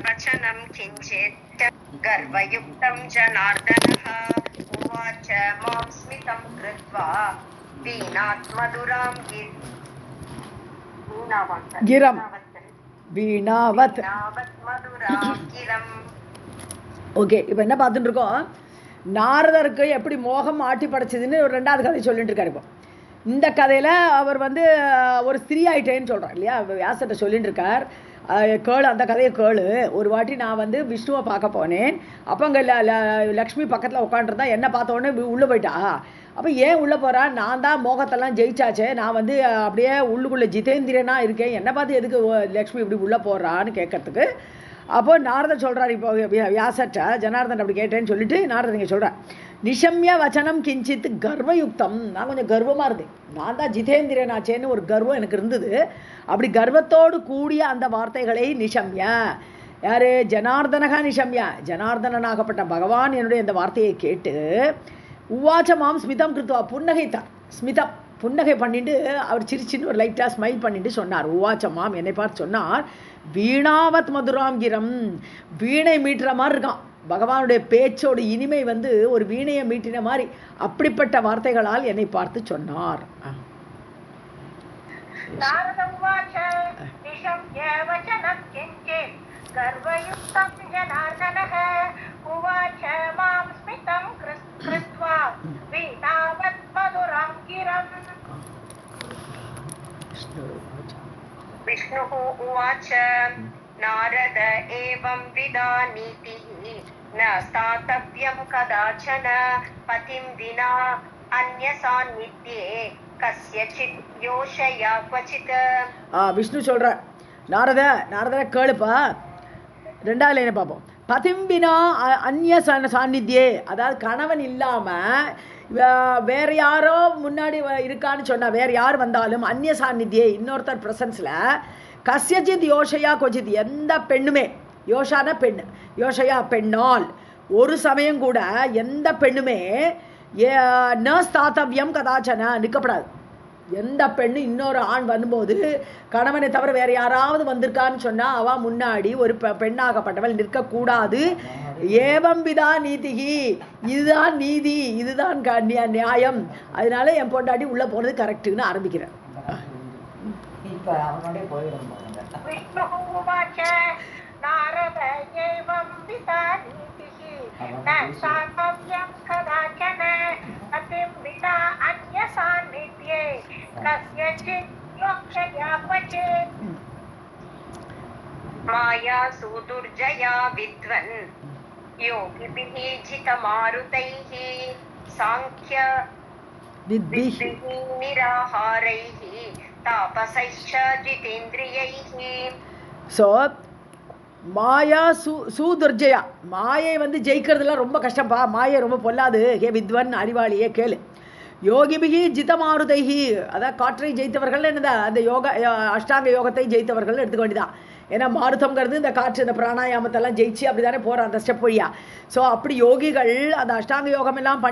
वचनं किञ्चित् गर्वयुक्तं जनार्दनः उवाच मां स्मितं कृत्वा वीणात्मधुरां गिरं வீணாவத் மதுராம் கிரம். ஓகே, இப்போ என்ன பார்த்துட்டு இருக்கோம், நாரதருக்கு எப்படி மோகம் ஆட்டி படைச்சதுன்னு ஒரு ரெண்டாவது கதை சொல்லிட்டு இருக்காரு. இப்போ இந்த கதையில் அவர் வந்து ஒரு ஸ்திரீ ஆயிட்டேன்னு சொல்கிறார் இல்லையா, வியாசத்தை சொல்லிட்டு இருக்கார். கேளு, அந்த கதையை கேளு. ஒரு வாட்டி நான் வந்து விஷ்ணுவை பார்க்க போனேன். அப்போ அங்கே லக்ஷ்மி பக்கத்தில் உட்காந்துருந்தா என்னை பார்த்த உடனே உள்ளே போயிட்டா. அப்போ ஏன் உள்ளே போகிறா, நான் தான் மோகத்தெல்லாம் ஜெயிச்சாச்சே, நான் வந்து அப்படியே உள்ளுக்குள்ளே ஜிதேந்திரனாக இருக்கேன், என்னை பார்த்து எதுக்கு லக்ஷ்மி இப்படி உள்ளே போடுறான்னு கேட்கறதுக்கு. அப்போது நாரதர் சொல்கிறார், இப்போ வியாசட்ட ஜனார்தன் அப்படி கேட்டேன்னு சொல்லிட்டு நாரதன் இங்கே சொல்கிறார், நிஷம்ய வச்சனம் கிஞ்சித் கர்வயுக்தம். நான் கொஞ்சம் கர்வமாக இருந்தேன், நான் தான் ஜிதேந்திரனாச்சேன்னு ஒரு கர்வம் எனக்கு இருந்தது. அப்படி கர்வத்தோடு கூடிய அந்த வார்த்தைகளை நிஷம்ய, யார், ஜனார்தனகா நிஷம்ய, ஜனார்தனனாகப்பட்ட பகவான் என்னுடைய இந்த வார்த்தையை கேட்டு உவாச்ச மாம் ஸ்மிதம் கிருத்வா, புன்னகைத்தார். ஸ்மிதம் புன்னகை பண்ணிட்டு அவர் சிரிச்சின்னு ஒரு லைட்டாக ஸ்மைல் பண்ணிட்டு சொன்னார். உவாச்ச மாம், என்னை பார்த்து சொன்னார், வீணாவத் மதுராம் கிரம், வீணை மீட்டுற மாதிரி இருக்கான் பகவானுடைய பேச்சோட இனிமை வந்து ஒரு வீணையை மீட்டின மாதிரி, அப்படிப்பட்ட வார்த்தைகளால் என்னை பார்த்து சொன்னார். विष्णुः उवाच नारद एवं विदानीतिः न स्थातव्यं कदाचन पतिं विना अन्यसान्निध्ये कस्यचित् योषया क्वचित्. விஷ்ணு சொல்ற, நாரத கேளுப்பா, ரெண்டாவது லைனை பார்ப்போம். பதிம்பினா அந்நிய சாநித்தியே, அதாவது கணவன் இல்லாமல் வேறு யாரோ முன்னாடி இருக்கான்னு சொன்னால், வேறு யார் வந்தாலும் அந்நிய சாநித்தியே, இன்னொருத்தர் ப்ரெசன்ஸில், கஸ்யஜித் யோஷையா கொச்சித், எந்த பெண்ணுமே, யோஷான பெண், யோஷையா பெண்ணால் ஒரு சமயம் கூட எந்த பெண்ணுமே ந ஸ்தாத்தவ்யம் கதாச்சன நிற்கப்படாது. எந்த பெண்ணு இன்னொரு ஆண் வரும்போது கணவனை தவிர வேறு யாராவது வந்திருக்கான்னு சொன்னால் அவள் முன்னாடி ஒரு பெண்ணாகப்பட்டவள் நிற்கக்கூடாது. ஏவம் விதா நீதிகி, இதுதான் நீதி, இதுதான் நியாயம், அதனால என் பொண்டாட்டி உள்ளே போனது கரெக்டுன்னு ஆரம்பிக்கிறேன். माया सुदुर्जया विद्वन् योगिभिः जितमारुतैः सांख्य विद्भिः निराहारैः तापसैश्च जितेन्द्रियैः. ஸோ மாயா சூதுர்ஜயா, மாயை வந்து ஜெயிக்கிறதுலாம் ரொம்ப கஷ்டப்பா, மாயை ரொம்ப பொல்லாது. ஹே வித்வன், அறிவாளியே கேளு. யோகிபிகி ஜிதமாருதைகி, அதான் காற்றை ஜெயித்தவர்கள், என்னதா அந்த யோகா அஷ்டாங்க யோகத்தை ஜெயித்தவர்கள் எடுத்துக்க வேண்டியதான். ஏன்னா மாருதம்ங்கிறது இந்த காற்று, இந்த பிராணாயாமத்தெல்லாம் ஜெயிச்சு அப்படி தானே போகிற அந்த ஸ்டெப் வழியா. ஸோ அப்படி யோகிகள் அந்த அஷ்டாங்க யோகம் எல்லாம்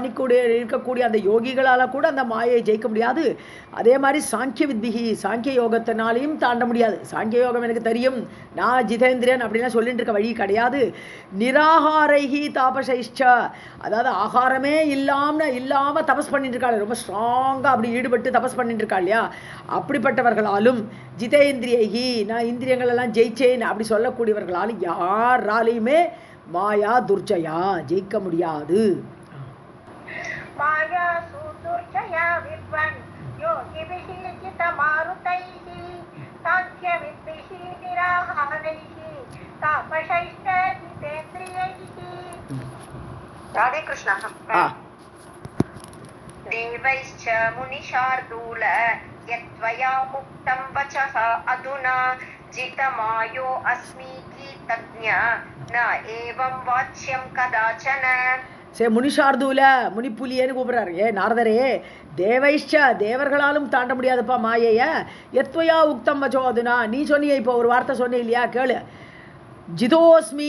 இருக்கக்கூடிய அந்த யோகிகளால் கூட அந்த மாயை ஜெயிக்க முடியாது. அதே மாதிரி சாங்கிய வித்பிகி, சாங்கிய யோகத்தினாலையும் தாண்ட முடியாது. சாங்கிய யோகம் எனக்கு தெரியும், நான் ஜிதேந்திரன் அப்படின்லாம் சொல்லிட்டு இருக்க வழி கிடையாது. நிராகாரைகி தாபசைஷ்ச, அதாவது ஆகாரமே இல்லாமல் தபஸ் பண்ணிட்டு இருக்காள், ரொம்ப ஸ்ட்ராங்காக அப்படி ஈடுபட்டு தபஸ் பண்ணிட்டு இருக்கா இல்லையா, அப்படிப்பட்டவர்களாலும் ஜிதேந்திரியகி, நான் இந்திரியங்கள் எல்லாம் ஜெயிச்சேன் அப்படி சொல்லக்கூடியவர்களாலும் யாராலையுமே மாயா துர்ஜயா ஜெயிக்க முடியாது. மாயா சுதுர்ஜயா வித்வன் யோகிபிஹி ஜிதமாருதைஹி சாங்க்ய வித்பிஹி நிராஹாரைஹி தாபசைஷ்ட ஜிதேந்திரியைஹி. ராதே கிருஷ்ணா. देवैश्च मुनिशार्दूल यत्त्वया मुक्तं वचः अधुना जितमायो अस्मीति तज्ञ न एवं वाच्यं कदाचन. சே முனிஷார்தூல, முனிப்புலியேன்னு கூப்பிட்றாரு. நாரதரே, தேவைஷ்ச, தேவர்களாலும் தாண்ட முடியாதுப்பா மாயைய. எத்வயா உக்தம் வச்சோ அதுனா, நீ சொன்னிய இப்போ ஒரு வார்த்தை சொன்ன இல்லையா, கேளு. ஜிதோஸ்மி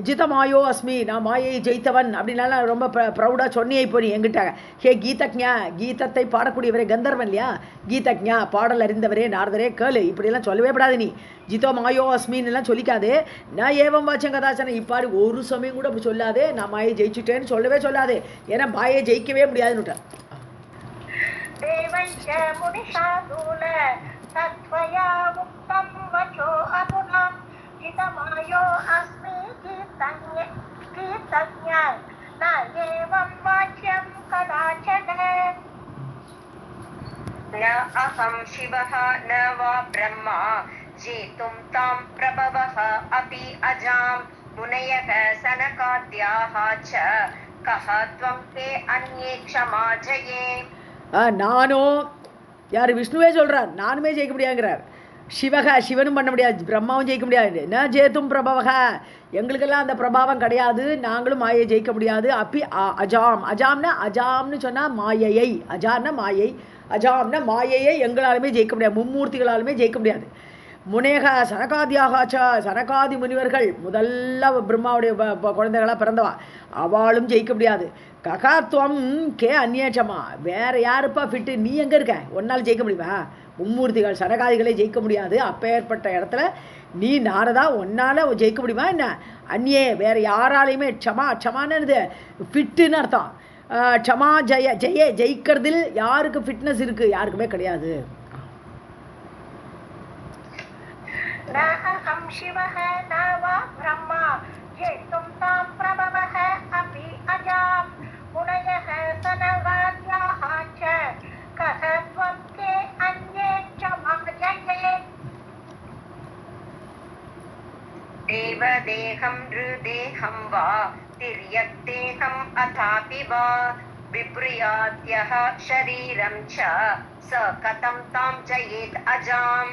ஜிதமாயோ அஸ்மி, நான் மாயை ஜெயித்தவன் அப்படின்னாலாம் ரொம்ப ப்ரௌடாக சொன்னியே இப்போ நீ என்கிட்ட. ஹே கீதக்ஞா, கீதத்தை பாடக்கூடியவரே, கந்தர்வன் இல்லையா, கீதக்ஞா பாடல் அறிந்தவரே நாரதரே கேளு, இப்படியெல்லாம் சொல்லவே படாது நீ. ஜிதோ மாயோ அஸ்மின்னு எல்லாம் சொல்லிக்காதே. நான் ஏவம் வாச்சம் கதாச்சனை இப்பாடி ஒரு சமயம் கூட அப்படி சொல்லாதே. நான் மாயை ஜெயிச்சுட்டேன்னு சொல்லவே சொல்லாதே, ஏன்னா மாயை ஜெயிக்கவே முடியாதுன்னு. जितमायो अस्मि गीतज्ञा न एवं वाच्यं कदाचन न अहं शिवः न वा ब्रह्मा जेतुं तां प्रभवः अपि अजां मुनयः सनकाद्याः च कः त्वं ते अन्ये क्षमा जये. நானோ யார் விஷ்ணுவே சொல்கிறார், நானுமே ஜெயிக்க முடியாங்கிறார். சிவக சிவனும் பண்ண முடியாது, பிரம்மாவும் ஜெயிக்க முடியாது. ந ஜேத்தும் பிரபவக, எங்களுக்கெல்லாம் அந்த பிரபாவம் கிடையாது, நாங்களும் மாயை ஜெயிக்க முடியாது. அப்பி அஜாம், அஜாம்னா அஜாம்னு சொன்னால் மாயையை, அஜான்னா மாயை, அஜாம்னா மாயையை எங்களாலுமே ஜெயிக்க முடியாது, மும்மூர்த்திகளாலுமே ஜெயிக்க முடியாது. முனேக சனகாதியாகாச்ச, சனகாதி முனிவர்கள் முதல்ல பிரம்மாவுடைய குழந்தைகளாக பிறந்தவா, அவளும் ஜெயிக்க முடியாது. ககாத்வம் கே அந்நேச்சமா, வேற யாருப்பா ஃபிட்டு, நீ எங்கே இருக்க, ஒன்னால் ஜெயிக்க முடியுமா? மும்மூர்த்திகள் சனகாதிகளை ஜெயிக்க முடியாது. அப்பேற்பட்ட இடத்துல நீ நாரதா ஒன்னால் ஜெயிக்க முடியுமா என்ன? அந்நியே வேறு யாராலையுமே, க்ஷமா, க்ஷமானது ஃபிட்டுன்னு அர்த்தம். க்ஷமா ஜெய, ஜெய ஜெயிக்கிறதில் யாருக்கு ஃபிட்னஸ் இருக்குது? யாருக்குமே கிடையாது. देवदेहं नृदेहं वा तिर्यक्देहम् अथापि वा विप्रियाद्यः शरीरं च स कथं तां जयेत् अजाम्.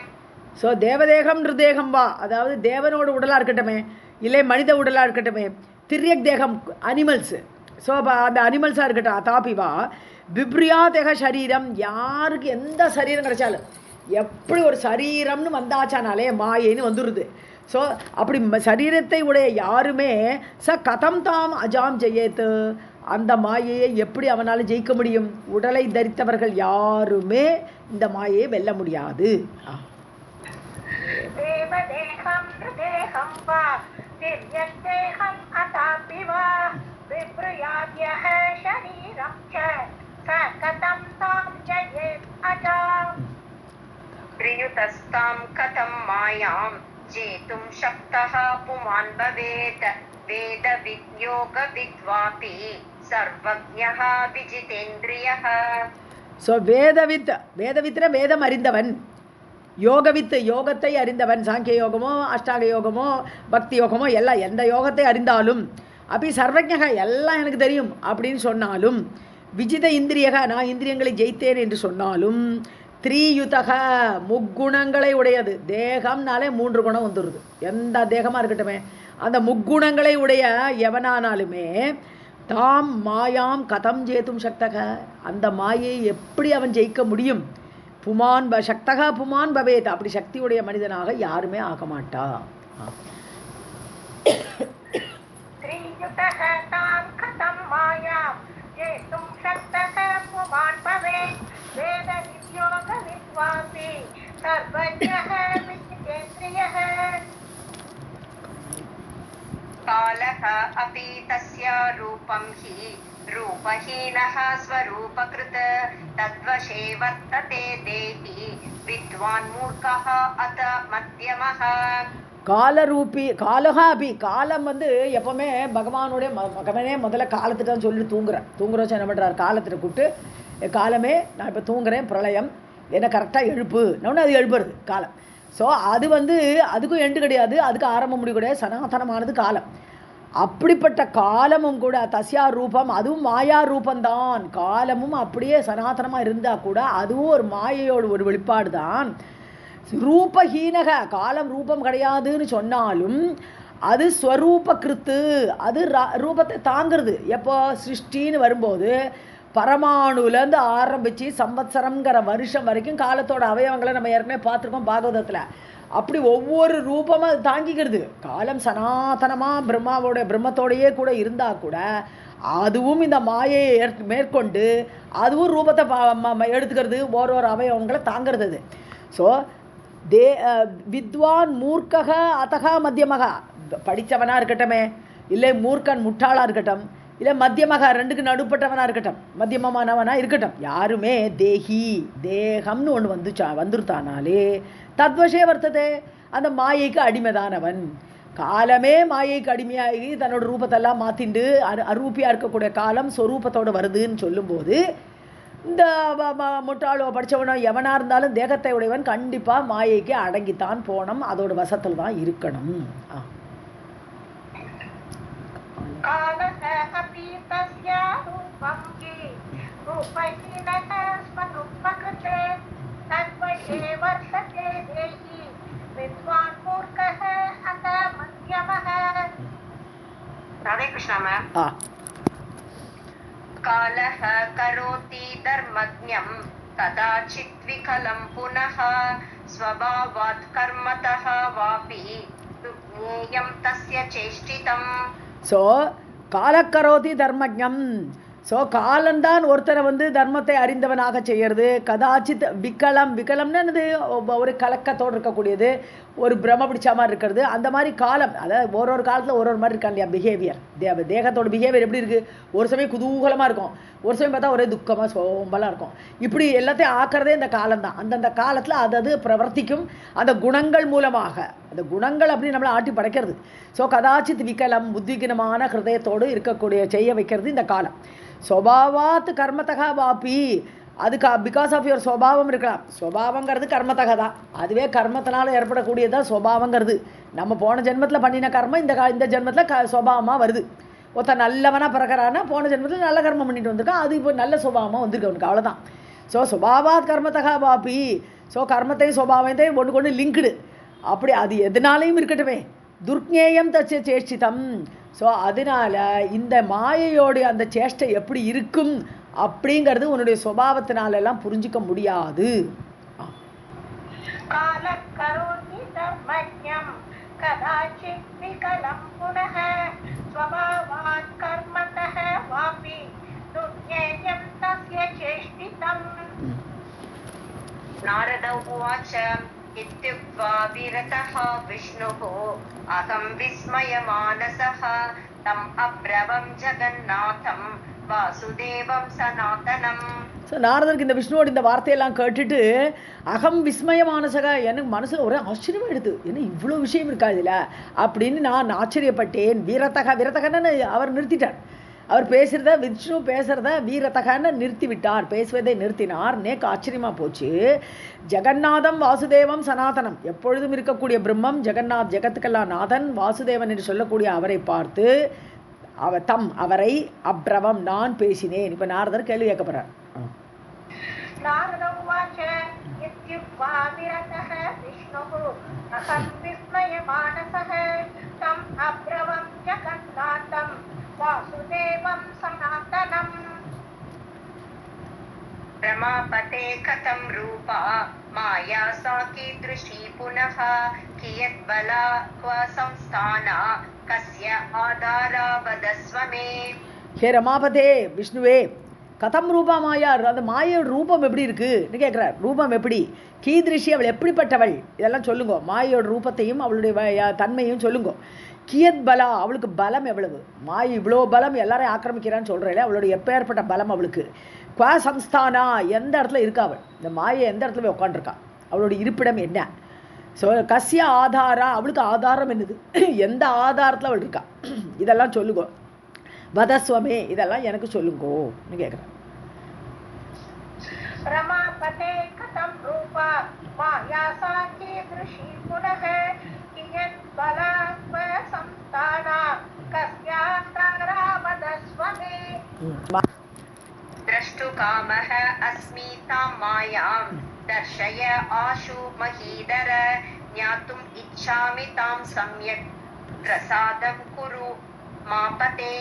ஸோ தேவதேகம் நிருதேகம் வா, அதாவது தேவனோட உடலாக இருக்கட்டுமே, இல்லை மனித உடலாக இருக்கட்டுமே, திரியக் தேகம் அனிமல்ஸு, ஸோ அப்போ அந்த அனிமல்ஸாக இருக்கட்டும், அதாபி வா விப்ரியா தேக சரீரம், யாருக்கு எந்த சரீரம் கிடைச்சாலும், எப்படி ஒரு சரீரம்னு வந்தாச்சானாலே மாயைன்னு வந்துடுது. ஸோ அப்படி சரீரத்தை உடைய யாருமே ச கதம் தாம் அஜாம் ஜெயேத்து, அந்த மாயையை எப்படி அவனால் ஜெயிக்க முடியும்? உடலை தரித்தவர்கள் யாருமே இந்த மாயையை வெல்ல முடியாது. प्रियुतस्तां कथं मायां जेतुं शक्तः पुमान् भवेत् वेदविद्योगविद्वापि सर्वज्ञः विजितेन्द्रियः. ஸோ வேதவித், வேதவித்னா வேதம் அறிந்தவன், யோகவித்து யோகத்தை அறிந்தவன், சாங்கிய யோகமோ அஷ்டாங்க யோகமோ பக்தி யோகமோ எல்லாம் எந்த யோகத்தை அறிந்தாலும், அப்படி சர்வஜக எல்லாம் எனக்கு தெரியும் அப்படின்னு சொன்னாலும், விஜித இந்திரியக நான் இந்திரியங்களை ஜெயித்தேன் என்று சொன்னாலும், த்ரீயுதக முக்குணங்களை உடையது, தேகம்னாலே 3 குணம் வந்துடுது, எந்த தேகமாக இருக்கட்டுமே அந்த முக்குணங்களை உடைய எவனானாலுமே தாம் மாயாம் கதம் ஜேத்தும் சக்தக, அந்த மாயை எப்படி அவன் ஜெயிக்க முடியும்? புமான் சக்தக புமான் பவேத், அப்படி சக்தியுடைய மனிதனாக யாருமே ஆக மாட்டா. कालः अपि तस्य रूपं हि रूपहीनः स्वरूपकृत् तद्वशे वर्तते देहि विद्वान् मूर्खः अथ मध्यमः. காலரூபி காலகா அபி, காலம் வந்து எப்போவுமே பகவானுடைய மகனே முதல்ல காலத்திட்ட சொல்லிட்டு தூங்குற வச்சு என்ன பண்ணுறாரு, காலத்திட்ட கூப்பிட்டு காலமே நான் இப்போ தூங்குறேன், பிரளயம் என்ன கரெக்டாக எழுப்பு நான், அது எழுப்புறது காலம். ஸோ அது வந்து அதுக்கும் எண்டு கிடையாது, அதுக்கு ஆரம்பம் முடிவு கிடையாது, சனாதனமானது காலம். அப்படிப்பட்ட காலமும் கூட தஸ்யா ரூபம், அதுவும் மாயா ரூபந்தான். காலமும் அப்படியே சனாதனமாக இருந்தால் கூட அதுவும் ஒரு மாயையோட ஒரு வெளிப்பாடு தான். ரூபஹீனக, காலம் ரூபம் கிடையாதுன்னு சொன்னாலும் அது ஸ்வரூப கிருத்து, அது ரூபத்தை தாங்கிறது. எப்போ சிருஷ்டின்னு வரும்போது பரமாணுலேருந்து ஆரம்பித்து சம்வத்சரங்கிற வருஷம் வரைக்கும் காலத்தோட அவயவங்களை நம்ம ஏற்கனவே பார்த்துருக்கோம் பாகவதத்தில். அப்படி ஒவ்வொரு ரூபமாக அது தாங்கிக்கிறது. காலம் சனாதனமாக பிரம்மத்தோடையே கூட இருந்தால் கூட அதுவும் இந்த மாயையை மேற்கொண்டு அதுவும் ரூபத்தை எடுத்துக்கிறது, ஒரு அவயவங்களை தாங்கிறது அது. ஸோ வித்வான் மூர்க்கக அதகா மத்தியமகா, படித்தவனாக இருக்கட்டுமே, இல்லை மூர்க்கன் முட்டாளாக இருக்கட்டும், இல்லை மத்தியமாக ரெண்டுக்கு நடுப்பட்டவனாக இருக்கட்டும், மத்தியமமானவனாக இருக்கட்டும், யாருமே தேகம்னு ஒன்று வந்துருத்தானாலே தத்வசே வர்த்ததே, அந்த மாயைக்கு அடிமைதானவன். காலமே மாயைக்கு அடிமையாகி தன்னோட ரூபத்தெல்லாம் மாற்றிண்டு அரூபியாக இருக்கக்கூடிய காலம் ஸ்வரூபத்தோடு வருதுன்னு சொல்லும்போது இந்த முட்டாளோ படித்தவனோ எவனாக இருந்தாலும் தேகத்தை உடையவன் கண்டிப்பாக மாயைக்கு அடங்கித்தான் போனோம், அதோட வசத்தில் தான் இருக்கணும். ராதே கிருஷ்ணா மேம். காலஹ கரோதி தர்மஜ்ஞம் கதாசித் விகலம் புனஹ ஸ்வபாவாத் கர்மதஹ வாபி துக்ஞேயம் தஸ்ய சேஷ்டிதம். ஸோ காலக்கரோதி தர்மஜ்ஞம். ஸோ காலந்தான் ஒருத்தரை வந்து தர்மத்தை அறிந்தவனாக செய்கிறது. கதாச்சித் விகலம்னு என்னது, ஒரு கலக்கத்தோடு இருக்கக்கூடியது, ஒரு பிரம பிடிச்ச மாதிரி இருக்கிறது. அந்த மாதிரி காலம், அதாவது ஒரு காலத்தில் ஒரு மாதிரி இருக்கான் இல்லையா பிஹேவியர், தேகத்தோட பிஹேவியர் எப்படி இருக்குது, ஒரு சமயம் குதூகலமாக இருக்கும், ஒரு சமயம் பார்த்தா ஒரே துக்கமாக சோம்பலாக இருக்கும். இப்படி எல்லாத்தையும் ஆக்கிறதே இந்த காலம்தான். அந்தந்த காலத்தில் அது பிரவர்த்திக்கும் அந்த குணங்கள் மூலமாக, அந்த குணங்கள் அப்படி நம்மளை ஆட்டி படைக்கிறது. ஸோ கதாச்சித் விகலம், புத்திகினமான ஹிருதயத்தோடு இருக்கக்கூடிய செய்ய வைக்கிறது இந்த காலம். ஸ்வபாவாத் கர்மத்தகா வாப்பி, அதுக்கு பிகாஸ் ஆஃப் யுவர் ஸ்வபாவம் இருக்கலாம். ஸ்வபாவங்கிறது கர்மத்தக தான், அதுவே கர்மத்தினால் ஏற்படக்கூடியதான் ஸ்வபாவங்கிறது. நம்ம போன ஜென்மத்தில் பண்ணின கர்மம் இந்த ஜென்மத்தில் ஸ்வபாவமாக வருது. ஒருத்தர் நல்லவனாக பிறக்கிறான்னா போன ஜென்மத்தில் நல்ல கர்மம் பண்ணிட்டு வந்திருக்கான், அது இப்போ நல்ல சுபாவமாக வந்திருக்கு அவனுக்கு, அவ்வளோதான். ஸோ சுபாவாத் கர்மத்தகா வாப்பி. ஸோ கர்மத்தையும் சுபாவத்தையும் ஒன்று லிங்க்டு, அப்படி அது எதனாலையும் இருக்கட்டுமே. துர்க்ஞேயம் தச்ச சேஷ்டிதம். ஸோ அதனால் இந்த மாயையோடைய அந்த சேஷ்டை எப்படி இருக்கும் அப்படிங்கிறது உன்னுடைய சுபாவத்தினாலெல்லாம் புரிஞ்சிக்க முடியாது. நாரத உவாச்ச இத்யுக்த்வா விரதः விஷ்ணுः அகம் விஸ்மயமானசः தம் அப்ரவம் ஜகந்நாதம் வாசுதேவம் சனாதனம். ஸோ நாரதருக்கு இந்த விஷ்ணுவோட இந்த வார்த்தையெல்லாம் கேட்டுட்டு அகம் விஸ்மயமானசக, எனக்கு மனசில் ஒரே ஆச்சரியமாக எடுத்து, என்ன இவ்வளோ விஷயம் இருக்கா இதில் அப்படின்னு நான் ஆச்சரியப்பட்டேன். வீரத்தகன்னு அவர் நிறுத்திட்டார். அவர் பேசுகிறத, விஷ்ணு பேசுகிறத வீரத்தகன்னு நிறுத்தி விட்டார், பேசுவதை நிறுத்தினார். நேக்கு ஆச்சரியமாக போச்சு. ஜெகநாதம் வாசுதேவம் சனாதனம், எப்பொழுதும் இருக்கக்கூடிய பிரம்மம் ஜெகநாத், ஜெகத்துக்கெல்லாம் நாதன் வாசுதேவன் என்று சொல்லக்கூடிய அவரை பார்த்து அவரை அப்ரவம் நான் பேசினேன். இப்போ நாரதர் கேள்வி கேட்கப்படுறார். பிரமாபதே கதம் ரூபா மாயா சா கீத்ருஷி புனः கியத் பலா க்வ சம்ஸ்தானா கஸ்ய ஆதாரா வதஸ்வ மே. ஹே ரமாபதே, விஷ்ணுவே, கதம் ரூபா மாயா, அந்த மாயோட ரூபம் எப்படி இருக்குன்னு கேட்குறார். ரூபம் எப்படி, கீதிருஷி, அவள் எப்படிப்பட்டவள், இதெல்லாம் சொல்லுங்க. மாயோட ரூபத்தையும் அவளுடைய தன்மையும் சொல்லுங்க. கியத் பலா, அவளுக்கு பலம் எவ்வளவு, மாய் இவ்வளோ பலம் எல்லாரையும் ஆக்கிரமிக்கிறான்னு சொல்கிறேன், அவளுடைய எப்பேற்பட்ட பலம் அவளுக்கு. குவா சம்ஸ்தானா, எந்த இடத்துல இருக்கா அவள், இந்த மாயை எந்த இடத்துல போய் உட்காந்துருக்கா, அவளுடைய இருப்பிடம் என்ன. ஸோ கஸ்ய ஆதாரா, அவளுக்கு ஆதாரம் என்னது, எந்த ஆதாரத்தில் அவள் இருக்கா, இதெல்லாம் சொல்லுங்க. வதஸ்வமே, இதெல்லாம் எனக்கு சொல்லுங்கோன்னு கேட்குறேன். ரமாபதே கதம் ரூபா மாயா சா கீத்ருஷி புனः கியத் பலா க்வ சம்ஸ்தானா கஸ்ய ஆதாரா வதஸ்வ மே. द्रष्टु कामः अस्मि तां मायां दर्शय आशु महीधर ज्ञातुम् इच्छामि तां सम्यक् प्रसादं कुरु मापते.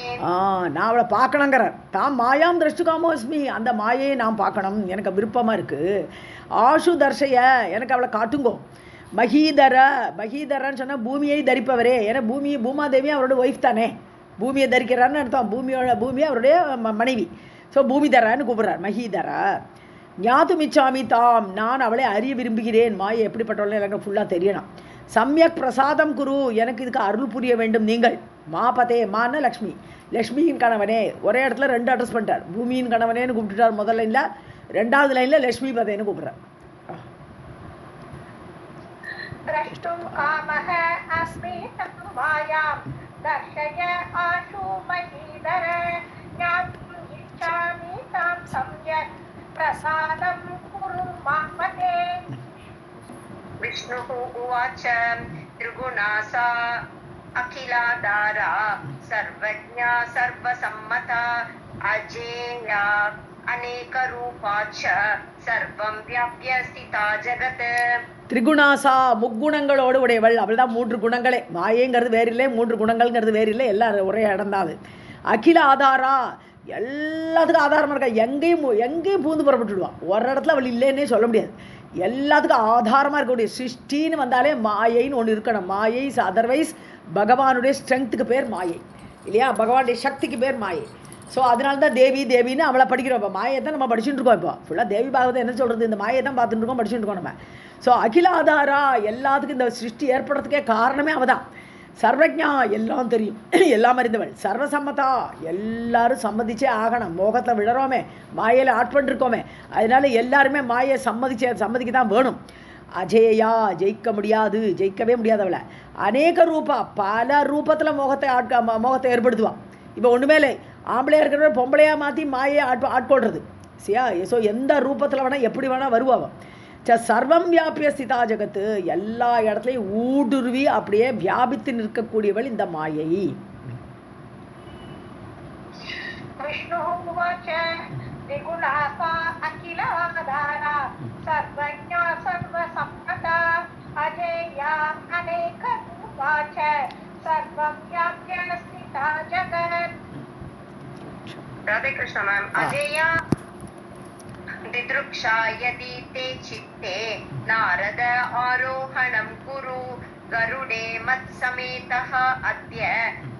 நான் அவளை பார்க்கணுங்கிறார். தாம் மாயாம் திரஷ்டு காமோ அஸ்மி, அந்த மாயை நான் பார்க்கணும், எனக்கு விருப்பமாக இருக்குது. ஆஷு தர்ஷய, எனக்கு அவளை காட்டுங்கோ. மகீதர, மகீதரன்னு சொன்னால் பூமியை தரிப்பவரே. ஏன்னா பூமாதேவி அவரோட ஒய்ஃப் தானே, பூமியை தரிக்கிறான்னு அர்த்தம். பூமி அவருடைய மனைவி. ஸோ பூமிதரான்னு கூப்பிட்றார் மகீதர. ஞாதுமிச்சாமி தாம், நான் அவளை அறிய விரும்புகிறேன். மாயை எப்படிப்பட்டவளே எனக்கு ஃபுல்லாக தெரியணும். சம்யக் பிரசாதம் குரு, எனக்கு இதுக்கு அருள் புரிய வேண்டும் நீங்கள். மாபதே, மான லக்ஷ்மி, லக்ஷ்மியின் கணவனே. ஒரே இடத்துல 2 அட்ரஸ் பண்ணிட்டார். பூமியின் கணவனேன்னு கூப்பிட்டுட்டார் முதல் லைனில், 2வது லைனில் லக்ஷ்மி பதேன்னு கூப்பிட்றார். द्रष्टुं कामः अस्मि तत्मायां दर्शय आशु महीधर ज्ञातुम् इच्छामि तां सम्यक् प्रसादं कुरु मामते. विष्णुः उवाच त्रिगुणा सा अखिलाधारा सर्वज्ञा सर्वसम्मता अजेया अनेकरूपा च सर्वं व्याप्य स्थिता जगत्. திரிகுணாசா, முக்குணங்களோடு உடையவள். அவள் தான் 3 குணங்களே. மாயேங்கிறது வேறு இல்லை, 3 குணங்கள்ங்கிறது வேறு இல்லை, எல்லாம் ஒரே இடம் தான் அது. அகில ஆதாரா, எல்லாத்துக்கும் ஆதாரமாக இருக்கா. எங்கேயும் பூந்து புறப்பட்டுடுவான். ஒரு இடத்துல அவள் இல்லைன்னே சொல்ல முடியாது. எல்லாத்துக்கும் ஆதாரமாக இருக்கக்கூடிய சிருஷ்டின்னு வந்தாலே மாயைன்னு ஒன்று இருக்கணும். மாயை அதர்வைஸ் பகவானுடைய ஸ்ட்ரென்த்துக்கு பேர் மாயை இல்லையா, பகவானுடைய சக்திக்கு பேர் மாயை. ஸோ அதனால தான் தேவின்னு அவளை படிக்கிறோம். இப்போ மாயை தான் நம்ம படிச்சுட்டு இருக்கோம். இப்போ ஃபுல்லாக தேவி பாகவதம் என்ன சொல்கிறது, இந்த மாயை தான் பார்த்துட்டு இருக்கோம், படிச்சுட்டு இருக்கோம் நம்ம. ஸோ அகில ஆதாரா, எல்லாத்துக்கும் இந்த சிருஷ்டி ஏற்படுறதுக்கே காரணமே அவள் தான். சர்வஜா, எல்லாம் தெரியும், எல்லாம் அறிந்தவள். சர்வசம்மதா, எல்லாரும் சம்மதிச்சே ஆகணும். மோகத்தில் விழறோமே, மாயையில் ஆட்பண்டிருக்கோமே, அதனால எல்லாருமே மாயை சம்மதிக்க தான் வேணும். அஜேயா, ஜெயிக்க முடியாது, ஜெயிக்கவே முடியாதவளை. அநேக ரூபா, பல ரூபத்தில் மோகத்தை ஏற்படுத்துவான். இப்போ ஒன்றுமே இல்லை, ஆம்பளையாக இருக்கிறவங்க பொம்பளையாக மாற்றி மாயை ஆட்கொள்றது சரியா. ஸோ எந்த ரூபத்தில் வேணால் எப்படி வேணால் வருவாங்க. சர்வம் வியாபிய ஸ்திதா ஜகத்து, எல்லா இடத்துலையும் ஊடுருவி அப்படியே வியாபித்து நிற்கக்கூடியவள் இந்த மாயை. विष्णुः उवाच द्विगुणासा अखिलाधारा सर्वज्ञा सर्वसम्मता अजेया अनेकरूपा च सर्वं व्याप्य स्थिता जगत्. राधे कृष्ण मैम. अजेया दिदृक्षा यदि ते चित्ते नारद आरोहणं कुरु गरुडे मत्समेतः अद्य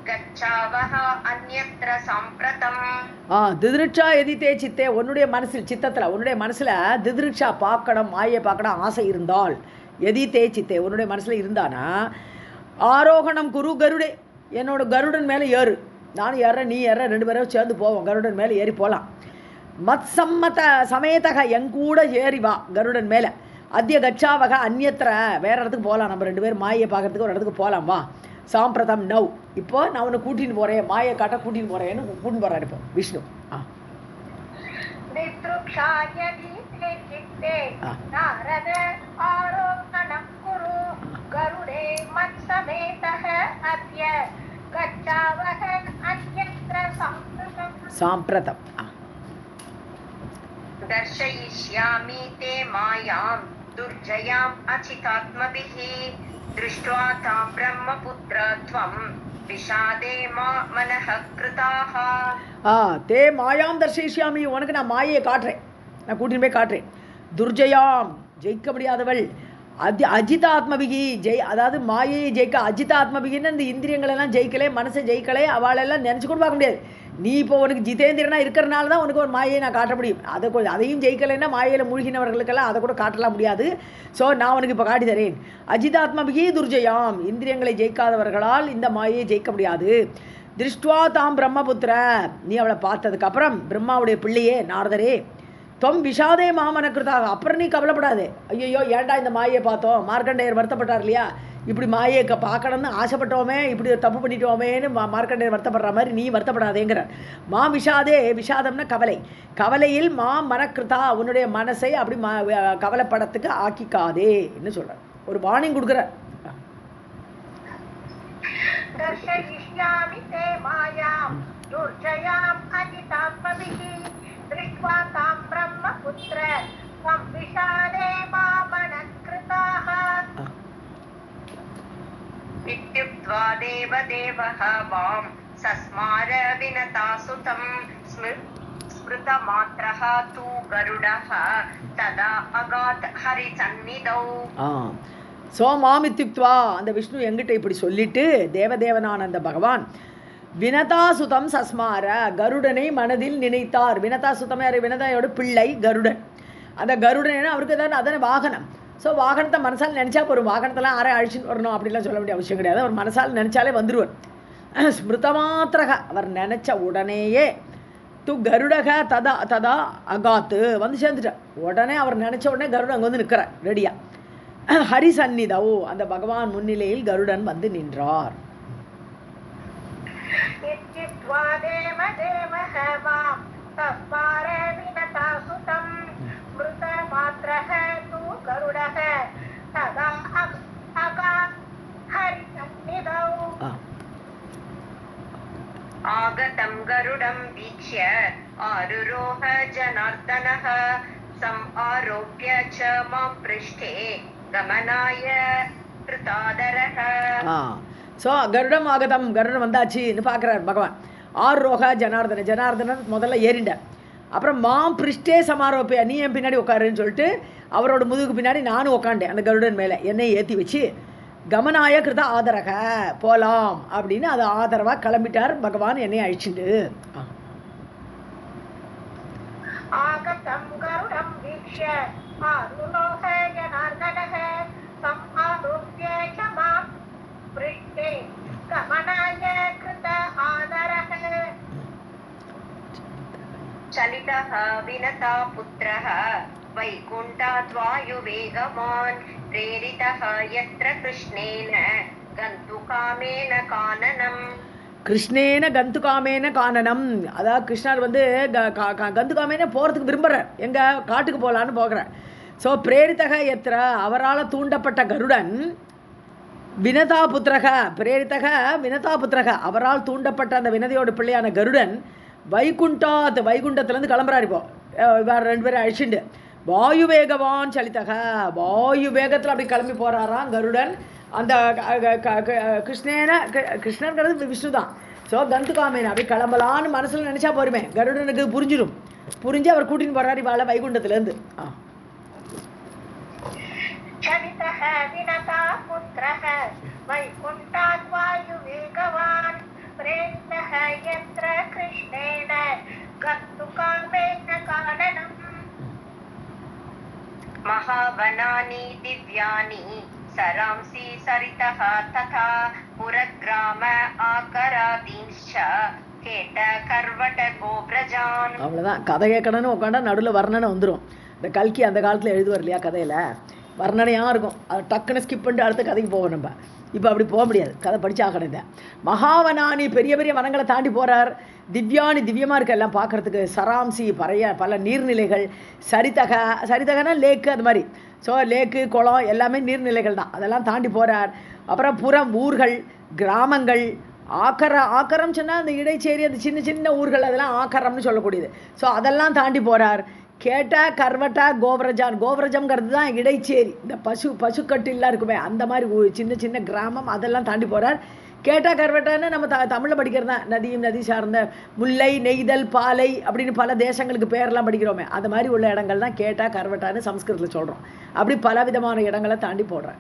गच्छावः अन्यत्र साम्प्रतम्. திதிருட்சா எதித்தே சித்தே, உன்னுடைய மனசில் சித்தத்தில் உன்னுடைய மனசில் திதிருட்சா பார்க்கணும், மாயை பார்க்கணும் ஆசை இருந்தால், எதித்தே சித்தே உன்னுடைய மனசில் இருந்தானா, ஆரோகணம் குரு கருடே, என்னோட கருடன் மேலே ஏறு, நானும் ஏறுறேன் நீ ஏற, 2 பேரும் சேர்ந்து போவோம், கருடன் மேலே ஏறி போகலாம். மத் சம்மத சமேதக, எங்கூட ஏறி வா கருடன் மேலே. அத்திய கச்சாவக அந்நியத்திர, வேறு இடத்துக்கு போகலாம், நம்ம 2 பேரும் மாயை பார்க்கறதுக்கு ஒரு இடத்துக்கு போகலாம் வா. சாம்பிரதம் நவ், இப்போ நான் உன்னை கூட்டின்னு போகிறேன், மாயை காட்ட கூட்டின்னு போகிறேன்னு கூட்டின்னு போகிறார் இப்போ விஷ்ணு. சாம்பிரதம் दर्शयिष्यामि ते मायां दुर्जयाम् अचितात्मभिः दृष्ट्वा तां ब्रह्मपुत्र त्वं विषादे मा मनः कृताः. ते மாயாம் தர்ஷயிஷ்யாமி, உனக்கு நான் மாயை காட்டுறேன், நான் கூட்டின்னு போய் காட்டுறேன். துர்ஜயாம், ஜெயிக்க முடியாதவள். அஜிதாத்மபிகி, அதாவது மாயையை ஜெயிக்க அஜிதாத்மபிகின்னு இந்த இந்திரியங்களெல்லாம் ஜெயிக்கலே, மனசை ஜெயிக்கலே, அவளெல்லாம் நினச்சி கூட பார்க்க முடியாது. நீ இப்போ உனக்கு ஜிதேந்திரனா இருக்கிறனால தான் உனக்கு ஒரு மாயை நான் காட்ட முடியும். அதையும் ஜெயிக்கலைன்னா மாயையில் மூழ்கினவர்களுக்கெல்லாம் அதை கூட காட்டலாம் முடியாது. ஸோ நான் உனக்கு இப்போ காட்டி தரேன். அஜிதாத்மபிகி துர்ஜயாம், இந்திரியங்களை ஜெயிக்காதவர்களால் இந்த மாயை ஜெயிக்க முடியாது. திருஷ்டுவா தாம் பிரம்மபுத்திர, நீ அவளை பார்த்ததுக்கப்புறம் பிரம்மாவுடைய பிள்ளையே நாரதரே, தொம் விஷாதே மாமனக்கிருதாக, அப்புறம் நீ கவலைப்படாதே. ஐயோ ஏன்டா இந்த மாயை பார்த்தோம், மார்க்கண்டேயர் வருத்தப்பட்டார் இல்லையா, இப்படி மாயை பார்க்கணும்னு ஆசைப்பட்டோமே, இப்படி தப்பு பண்ணிட்டோமேன்னு மார்க்கண்டேயர் வருத்தப்படுற மாதிரி நீ வருத்தப்படாதேங்கிறார். மா விஷாதே, விஷாதம்னா கவலை, கவலையில் மா மனக்கிருதா, உன்னுடைய மனசை அப்படி கவலைப்படத்துக்கு ஆக்கிக்காதே என்ன சொல்கிறார், ஒரு வார்னிங் கொடுக்குறார். दृष्ट्वा तां ब्रह्मपुत्र त्वं विषादे मा मनःकृताः. इत्युक्त्वा देवदेवः वां सस्मार विनता सुतं स्मृतमात्रः तु गरुडः तदा अगात् हरिसन्निधौ. சோமாமித்யுக்த்வா அந்த விஷ்ணு எங்கிட்ட இப்படி சொல்லிட்டு தேவதேவனான அந்த பகவான் வினதாசுதம் சஸ்மார கருடனை மனதில் நினைத்தார். வினதாசுதம் யார்? வினதாயோட பிள்ளை கருடன். அந்த கருடன் அவருக்கு தானே அதனை வாகனம். ஸோ வாகனத்தை மனசால் நினச்சா போகும். வாகனத்தெல்லாம் ஆரை அழிச்சுன்னு வரணும் அப்படிலாம் சொல்ல வேண்டிய அவசியம் கிடையாது. அவர் மனசால் நினச்சாலே வந்துடுவார். ஸ்மிருதமாத்திரக அவர் நினச்ச உடனேயே து கருடக ததா ததா அகாத்து வந்து சேர்ந்துட்டார். உடனே அவர் நினச்ச உடனே கருடன் அங்கே வந்து நிற்கிறார் ரெடியா. ஹரிசந்நிதவு அந்த பகவான் முன்னிலையில் கருடன் வந்து நின்றார். आगतं गरुडं वीक्ष्य आरुरोह जनार्दनः सम् आरोप्य च मां पृष्ठे गमनाय कृतादरः. ஸோ கருடம் ஆகதம் கருடன் வந்தாச்சுன்னு பார்க்குறார் பகவான். ஆரோக ஜனார்தனன் முதல்ல ஏறிண்டார். அப்புறம் மாம் பிருஷ்டே சமாரோப்பியா நீ என் பின்னாடி உட்காருன்னு சொல்லிட்டு அவரோட முதுகு பின்னாடி நானும் உட்காண்டேன் அந்த கருடன் மேலே என்னை ஏற்றி வச்சு கமனாய கிருத ஆதரக போலாம் அப்படின்னு அது ஆதரவாக கிளம்பிட்டார் பகவான் என்னை அழிச்சுட்டு. चलितः विनता पुत्रः वैकुण्ठात् वायुवेगवान् प्रेरितः यत्र कृष्णेन गन्तुकामेन काननम्. கிருஷ்ணேன கந்துகாமேன கானனம் அதாவது கிருஷ்ணர் வந்து கந்துகாமேன போகிறதுக்கு விரும்புகிறார். எங்கே காட்டுக்கு போகலான்னு போகிறார். ஸோ பிரேரித்தக எத்திர அவரால் தூண்டப்பட்ட கருடன் வினதா புத்திரக பிரேரித்தக வினதா புத்திரக அவரால் தூண்டப்பட்ட அந்த வினதையோட பிள்ளையான கருடன் வைகுண்டத்துலேருந்து கிளம்புறாரு. இப்போ வேறு ரெண்டு பேரும் அழிச்சுண்டு வாயு வேகவான் சலித்தக வாயு வேகத்தில் அப்படி கிளம்பி போகிறாராம் கருடன். அந்த கிருஷ்ணன்கிறது விஷ்ணு தான். ஸோ கந்துகாமேன அப்படி கிளம்பலான்னு மனசில் நினச்சா போருமே கருடனுக்கு புரிஞ்சிடும். புரிஞ்சு அவர் கூட்டின்னு போகிறாரு இவாள வைகுண்டத்துலேருந்து. महावनानि दिव्यानि सरांसि सरितः तथा पुरग्राम आकरादींश्च केट कर्वट गोव्रजान्. அவ்வளோதான் கதை கேட்கணும்னு உட்காண்டா நடுவில் வர்ணனை வந்துடும். இந்த கல்கி அந்த காலத்தில் எழுதுவார் இல்லையா கதையில் வர்ணனையாக இருக்கும். அது டக்குன்னு ஸ்கிப் பண்ணிட்டு அடுத்த கதைக்கு போவோம். நம்ம இப்போ அப்படி போக முடியாது. கதை படித்து ஆகணும். மகாவனானி பெரிய பெரிய வனங்களை தாண்டி போகிறார். திவ்யானி திவ்யமாக இருக்க எல்லாம் பார்க்குறதுக்கு. சராம்சி பல நீர்நிலைகள். சரிதகனா லேக்கு அது மாதிரி. ஸோ லேக்கு குளம் எல்லாமே நீர்நிலைகள் தான். அதெல்லாம் தாண்டி போகிறார். அப்புறம் புறம் ஊர்கள் கிராமங்கள். ஆக்கரம் சொன்னால் அந்த இடைச்சேரி அந்த சின்ன சின்ன ஊர்கள் அதெல்லாம் ஆக்கரம்னு சொல்லக்கூடியது. ஸோ அதெல்லாம் தாண்டி போகிறார். கேட்டா கர்வட்டா கோவரஜம்ங்கிறது தான் இடைச்சேரி. இந்த பசுக்கட்டிலாம் இருக்குமே அந்த மாதிரி சின்ன சின்ன கிராமம் அதெல்லாம் தாண்டி போகிறார். கேட்டா கர்வட்டான்னு நம்ம தமிழில் படிக்கிறது தான். நதி சார்ந்த முல்லை நெய்தல் பாலை அப்படின்னு பல தேசங்களுக்கு பேரெல்லாம் படிக்கிறோமே அந்த மாதிரி உள்ள இடங்கள் தான் கேட்டா கர்வட்டான்னு சம்ஸ்கிருதத்தில் சொல்கிறோம். அப்படி பல விதமான இடங்களை தாண்டி போடுறேன்.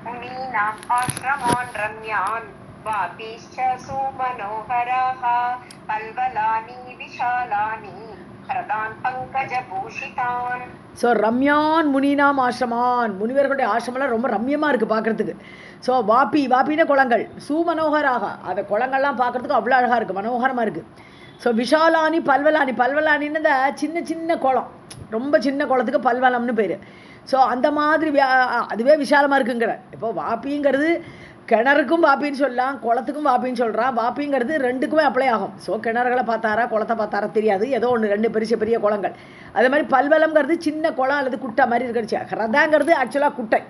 मुनीनाम् आश्रमान् रम्यान् वापीश्च सुमनोहराः पल्वलानि विशालानि हृदान् पङ्कजभूषितान्. ஸோ ரம்யான் முனினாம் ஆசிரமான் முனிவர்களுடைய ஆசிரமெல்லாம் ரொம்ப ரம்யமாக இருக்குது பார்க்குறதுக்கு. ஸோ வாப்பின குளங்கள் சுமனோகராக அந்த குளங்கள்லாம் பார்க்குறதுக்கு அவ்வளோ அழகாக இருக்குது மனோகரமாக இருக்குது. ஸோ விஷாலானி பல்வலானின்னு இந்த சின்ன சின்ன குளம் ரொம்ப சின்ன குளத்துக்கு பல்வலம்னு பேர். ஸோ அந்த மாதிரி அதுவே விஷாலமாக இருக்குங்கிற. இப்போ வாப்பிங்கிறது கிணறுக்கும் வாப்பின்னு சொல்லலாம் குளத்துக்கும் வாப்பின்னு சொல்கிறான். வாப்பிங்கிறது ரெண்டுக்குமே அப்ளை ஆகும். ஸோ கிணறுகளை பார்த்தாரா குளத்தை பார்த்தாரா தெரியாது. ஏதோ ஒன்று ரெண்டு பெரிய குளங்கள். அதே மாதிரி பல்வலம்ங்கிறது சின்ன குளம் அல்லது குட்டை மாதிரி இருக்கிறச்சு. ஹ்ரதாங்கிறது ஆக்சுவலாக குட்டை.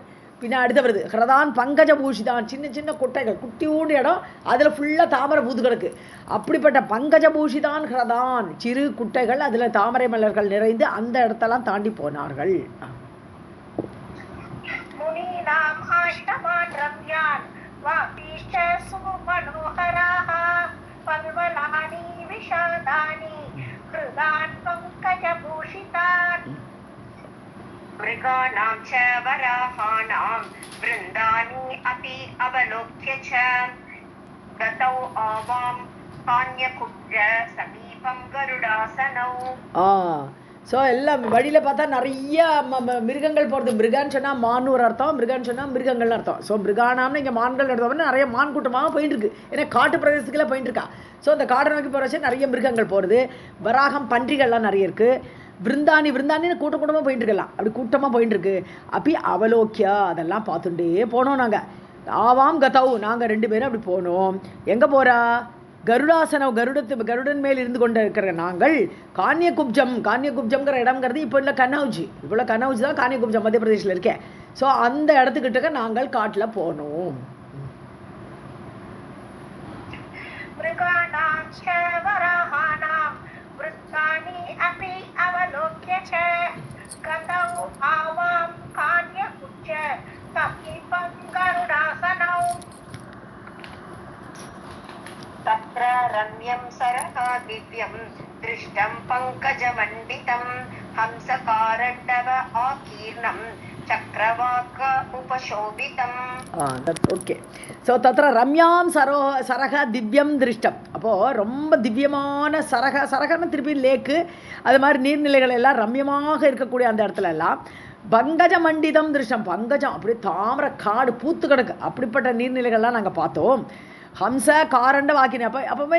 பின்ன அடுத்த வருது ஹ்ரதான் பங்கஜ பூஷிதான் சின்ன சின்ன குட்டைகள் குட்டி ஊண்டு இடம் அதில் ஃபுல்லாக தாமரை பூத்து கிடக்கு. அப்படிப்பட்ட பங்கஜ பூஷிதான் ஹ்ரதான் சிறு குட்டைகள் அதில் தாமரை மலர்கள் நிறைந்து அந்த இடத்தெல்லாம் தாண்டி போனார்கள். आश्रमान् रम्यान् वापीश्च सुमनोहराः पल्वलानि विशालानि हृदान् पङ्कजभूषितान् मृगाणां च वराहाणां वृन्दानि अपि अवलोक्य च गतौ आवां कान्यकुब्ज समीपं गरुडासनौ. ஸோ எல்லாம் வழியில் பார்த்தா நிறைய மிருகங்கள் போகிறது. மிருகான்னு சொன்னால் மான் ஒரு அர்த்தம், மிருகான்னு சொன்னால் மிருகங்கள்னு அர்த்தம். ஸோ மிருகானாம்னு இங்கே மான்கள் எடுத்தோம்னா நிறைய மான் கூட்டமாக போயிட்டு இருக்கு. ஏன்னா காட்டு பிரதேசத்துக்குலாம் போயிட்டு இருக்கா. ஸோ அந்த காட்டை நோக்கி போகிறச்சு நிறைய மிருகங்கள் போகிறது. வராகம் பன்றிகள்லாம் நிறைய இருக்குது. விருந்தானின்னு கூட்டமாக போயிட்டு இருக்கலாம். அப்படி கூட்டமாக போயிட்டு இருக்கு. அப்படி அவலோக்கியா அதெல்லாம் பார்த்துட்டே போனோம். நாங்கள் ஆவாம் கதவு நாங்கள் 2 பேரும் அப்படி போனோம். எங்கே போகிறா? கருடாசனம் கருடன் மேல் இருந்து கொண்டு இருக்கிற நாங்கள் கான்யகுப்ஜம்ங்கிற இடம்ங்கிறது இப்போ இல்லை கன்னௌஜ். இப்போ கன்னௌஜ் தான் கான்யகுப்ஜம் மத்திய பிரதேசில் இருக்கேன். ஸோ அந்த இடத்துக்கிட்ட நாங்கள் காட்டில் போனோம். तत्र रम्यं सरः दिव्यं दृष्टं पङ्कजमण्डितं हंसकारण्डव आकीर्णं चक्रवाक उपशोभितम्. ஓகே. ஸோ தத்திர ரம்யாம் சரக திவ்யம் திருஷ்டம். அப்போது ரொம்ப திவ்யமான சரகன்னு திருப்பி லேக்கு அது மாதிரி நீர்நிலைகள் எல்லாம் ரம்யமாக இருக்கக்கூடிய அந்த இடத்துல எல்லாம் பங்கஜ மண்டிதம் திருஷ்டம். பங்கஜம் அப்படியே தாமரை காடு பூத்து கிடக்கு. அப்படிப்பட்ட நீர்நிலைகள்லாம் நாங்கள் பார்த்தோம். ஹம்ச காரண்ட வாக்கின அப்போவே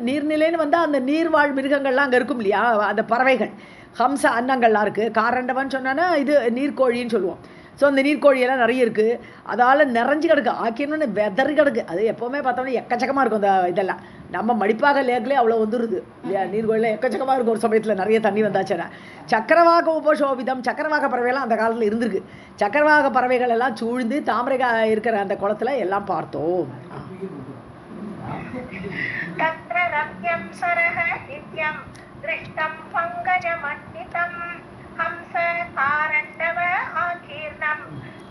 நீர்நிலைன்னு வந்தால் அந்த நீர்வாழ் மிருகங்கள்லாம் அங்கே இருக்கும் இல்லையா, அந்த பறவைகள் ஹம்ச அன்னங்கள்லாம் இருக்குது. காரண்டவன்னு சொன்னான்னா இது நீர்க்கோழின்னு சொல்லுவோம். ஸோ அந்த நீர்க்கோழியெல்லாம் நிறைய இருக்குது. அதால் நிறைஞ்சு கிடக்கு. ஆக்கியன்னு வெதறி கிடக்கு. அது எப்போவுமே பார்த்தோம்னா எக்கச்சக்கமாக இருக்கும். அந்த இதெல்லாம் நம்ம மடிப்பாக லேக்லேயே அவ்வளோ வந்துடுது இல்லையா. நீர்க்கோழியில் எக்கச்சக்கமாக இருக்கும். ஒரு சமயத்தில் நிறைய தண்ணி வந்தாச்சுன்னா சக்கரவாக உபசோபிதம். சக்கரவாக பறவைகள்லாம் அந்த காலத்தில் இருந்திருக்கு. சக்கரவாக பறவைகள் எல்லாம் சூழ்ந்து தாமரை இருக்கிற அந்த குளத்தில் எல்லாம் பார்த்தோம். तत्र रम्यं सरः दिव्यं दृष्टं पङ्कजमण्डितं हंस कारण्डव आकीर्णं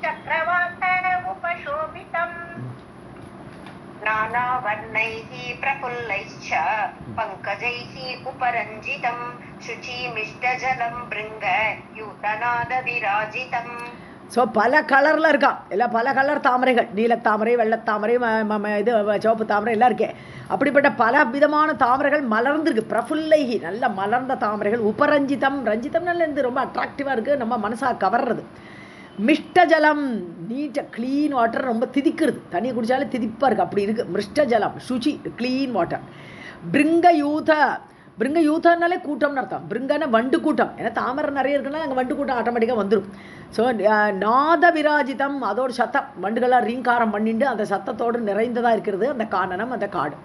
चक्रवाक उपशोभितम्. नानावर्णैः प्रफुल्लैश्च पङ्कजैः उपरञ्जितं शुचिमिष्टजलं भृङ्ग यूतनादविराजितम्. ஸோ பல கலரில் இருக்கான். எல்லாம் பல கலர் தாமரைகள், நீலத்தாமரை, வெள்ளத்தாமரை, இது சிவப்பு தாமரை எல்லாம் இருக்கே. அப்படிப்பட்ட பல விதமான தாமரைகள் மலர்ந்துருக்கு. பிரஃபுல்லைகி நல்ல மலர்ந்த தாமரைகள். உபரஞ்சிதம் ரஞ்சிதம்னால இருந்து ரொம்ப அட்ராக்டிவாக இருக்குது. நம்ம மனசாக கவர்றது. மிஷ்ட ஜலம் நீட்டாக க்ளீன் வாட்டர். ரொம்ப திதிக்கிறது. தண்ணி குடித்தாலே திதிப்பாக இருக்குது. அப்படி இருக்குது. மிஷ்ட ஜலம் சுச்சி க்ளீன் வாட்டர். பிருங்க யூத்தனாலே கூட்டம்னு அர்த்தம். பிருங்கன வண்டு கூட்டம். ஏன்னா தாமரை நிறைய இருக்குன்னா அங்கே வண்டு கூட்டம் ஆட்டோமேட்டிக்காக வந்துடும். ஸோ நாத விராஜிதம் அதோட சத்தம் வண்டுகளாக ரீங்காரம் பண்ணிட்டு அந்த சத்தத்தோடு நிறைந்ததாக இருக்கிறது அந்த காணனம், அந்த காடு.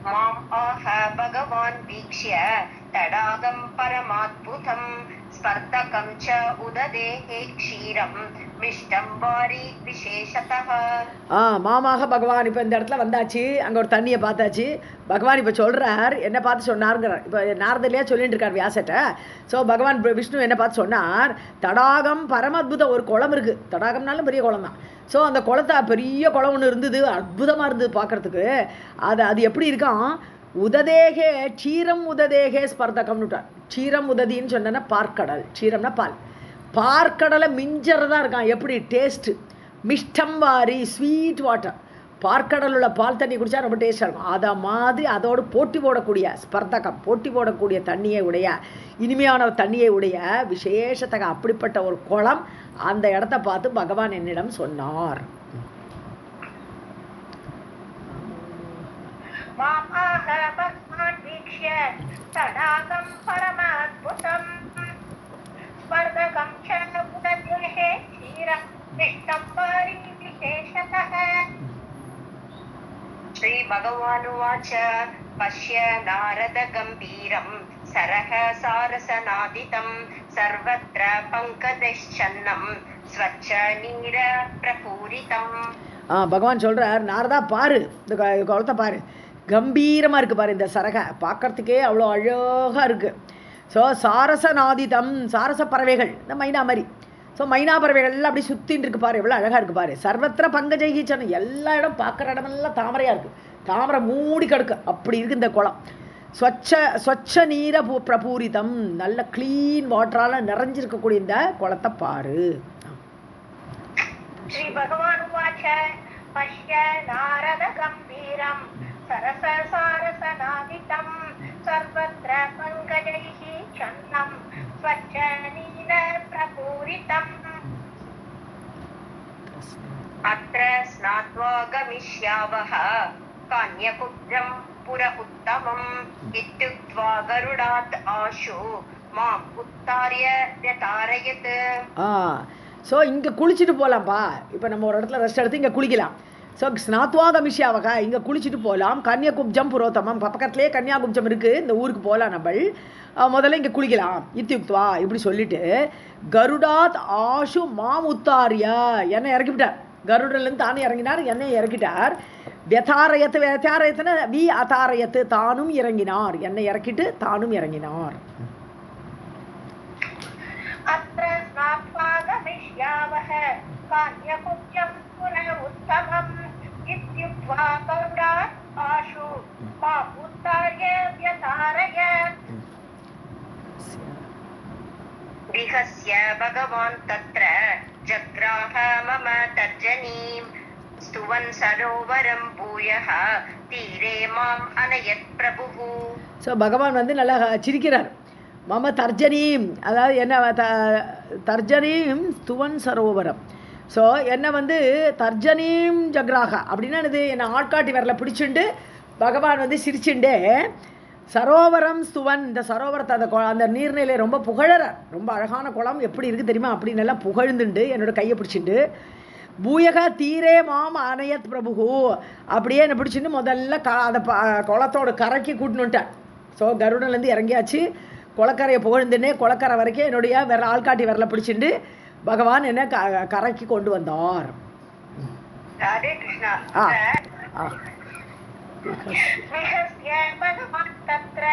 माम् आह भगवान् वीक्ष्य तडागं परमाद्भुतं स्पर्धकं च उददेहे क्षीरं मिष्टं वारि विशेषतः. மாமாக பகவான் இப்போ இந்த இடத்துல வந்தாச்சு. அங்கே ஒரு தண்ணியை பார்த்தாச்சு. பகவான் இப்போ சொல்கிறார், என்ன பார்த்து சொன்னாருங்கிறார். இப்போ நாரதலையா சொல்லிட்டு இருக்கார் வியாசட்ட. ஸோ பகவான் விஷ்ணு என்ன பார்த்து சொன்னார், தடாகம் பரமத்புதம். ஒரு குளம் இருக்குது. தடாகம்னாலும் பெரிய குளம் தான். ஸோ அந்த குளத்தை பெரிய குளம் ஒன்று இருந்தது. அற்புதமாக இருந்தது பார்க்குறதுக்கு. அது எப்படி இருக்கான், உததேகே க்ஷீரம் உததேகே ஸ்பர்தகம்னு விட்டார். க்ஷீரம் உததின்னு சொன்னா பார்க்கடல். க்ஷீரம்னா பால். பார்க்கடலை மிஞ்சறதா இருக்கான். எப்படி டேஸ்ட்டு. மிஷ்டம் வாரி ஸ்வீட் வாட்டர். பார்க்கடல் உள்ள பால் தண்ணி குடித்தா ரொம்ப டேஸ்ட்டாக இருக்கும். அதை மாதிரி அதோடு போட்டி போடக்கூடிய ஸ்பர்தகம், போட்டி போடக்கூடிய தண்ணியை உடைய, இனிமையான தண்ணியை உடைய விசேஷத்தக அப்படிப்பட்ட ஒரு குளம். அந்த இடத்த பார்த்து பகவான் என்னிடம் சொன்னார். श्री भगवानुवाच पश्य नारद गंभीरं सरह सारसनादितं सर्वत्र पंकजश्चन्नं स्वच्छ नीर प्रपूरितम्. பகவான் சொல்கிறார், நாரதா பாரு, இந்த குளத்தை பாரு, கம்பீரமாக இருக்குது பாரு, இந்த சரகை பார்க்கறதுக்கே அவ்வளோ அழகாக இருக்குது. ஸோ சாரசநாதிதம், சாரச பறவைகள், இந்த மைனா மாதிரி. ஸோ மைனா பறவைகள்லாம் அப்படி சுற்றின்னு இருக்கு பாரு, எவ்வளோ அழகாக இருக்குது பாரு. சர்வத்திர பங்கஜகிச்சன், எல்லா இடம் பார்க்குற இடமெல்லாம் தாமரையாக இருக்குது, தாமரை மூடி கிடக்கு, அப்படி இருக்குது இந்த குளம். ஸ்வச்ச நீர பிரபூரிதம், நல்ல க்ளீன் வாட்டரால் நிறைஞ்சிருக்கக்கூடிய இந்த குளத்தை பாரு. श्री भगवान् उवाच पश्य नारद गम्भीरं सरस सारसनादितं सर्वत्र पङ्कजैः चन्नं स्वच्छ नील प्रपूरितम्. अत्र स्नात्वा गमिष्यावः कान्यकुब्जं पुर उत्तमम् इत्युक्त्वा गरुडात् आशु माम् उत्तार्य व्यतारयत्. ஸோ இங்கே குளிச்சுட்டு போகலாம்ப்பா. இப்போ நம்ம ஒரு இடத்துல ரெஸ்ட் எடுத்து இங்கே குளிக்கலாம். ஸோ ஸ்நாத்வாகமிஷியாவகா, இங்கே குளிச்சுட்டு போகலாம். கன்னியாகுப்ஜம் புரோத்தமம், பக்கத்துலேயே கன்னியாகுப்ஜம் இருக்குது, இந்த ஊருக்கு போகலாம். நம்ம முதல்ல இங்கே குளிக்கலாம். இத்தியுக்துவா இப்படி சொல்லிட்டு கருடாத் ஆஷு மாம் உத்தாரியா, என்னை இறக்கிவிட்டார். கருடலேருந்து தானே இறங்கினார், என்னை இறக்கிட்டார். व्यथारयत्, व्यथारयत्னா வி அதாரயத்து, தானும் இறங்கினார், என்னை இறக்கிட்டு தானும் இறங்கினார். अत्र स्नात्वा गमिष्यावः कान्यकुब्जं पुनः उत्तमम् इत्युक्त्वा गरुडात् आशु माम् उत्तार्य व्यतारयत्. विहस्य भगवान् तत्र जग्राह मम तर्जनीं स्तुवन् सरोवरं भूयः तीरे माम् अनयत् प्रभुः. ஸோ பகவான் வந்து நல்லா சிரிக்கிறார். மம தர்ஜனீம், அதாவது என்ன தர்ஜனீம் ஸ்துவன் சரோவரம். ஸோ என்னை வந்து தர்ஜனீம் ஜக்ராகா அப்படின்னா இது என்னை ஆட்காட்டி வரல பிடிச்சுண்டு பகவான் வந்து சிரிச்சுண்டே சரோவரம் ஸ்துவன், இந்த சரோவரத்தை அந்த நீர்நிலை ரொம்ப புகழறார். ரொம்ப அழகான குளம், எப்படி இருக்குது தெரியுமா, அப்படின்னு எல்லாம் புகழ்ந்துண்டு என்னோட கையை பிடிச்சிட்டு பூயகா தீரே மாம் அனயத் பிரபு, அப்படியே என்னை பிடிச்சிட்டு முதல்ல அந்த குளத்தோட கரைக்கு கூட்டினுட்டார். ஸோ கருடன்லேருந்து இறங்கியாச்சு, குளக்கரையை புகழ்ந்துன்னே குளக்கரை வரைக்கும் என்னுடைய ஆள்காட்டி வரல பிடிச்சிட்டு பகவான் என்ன கரைக்கு கொண்டு வந்தார். राधे कृष्णा. विहस्य भगवान् तत्र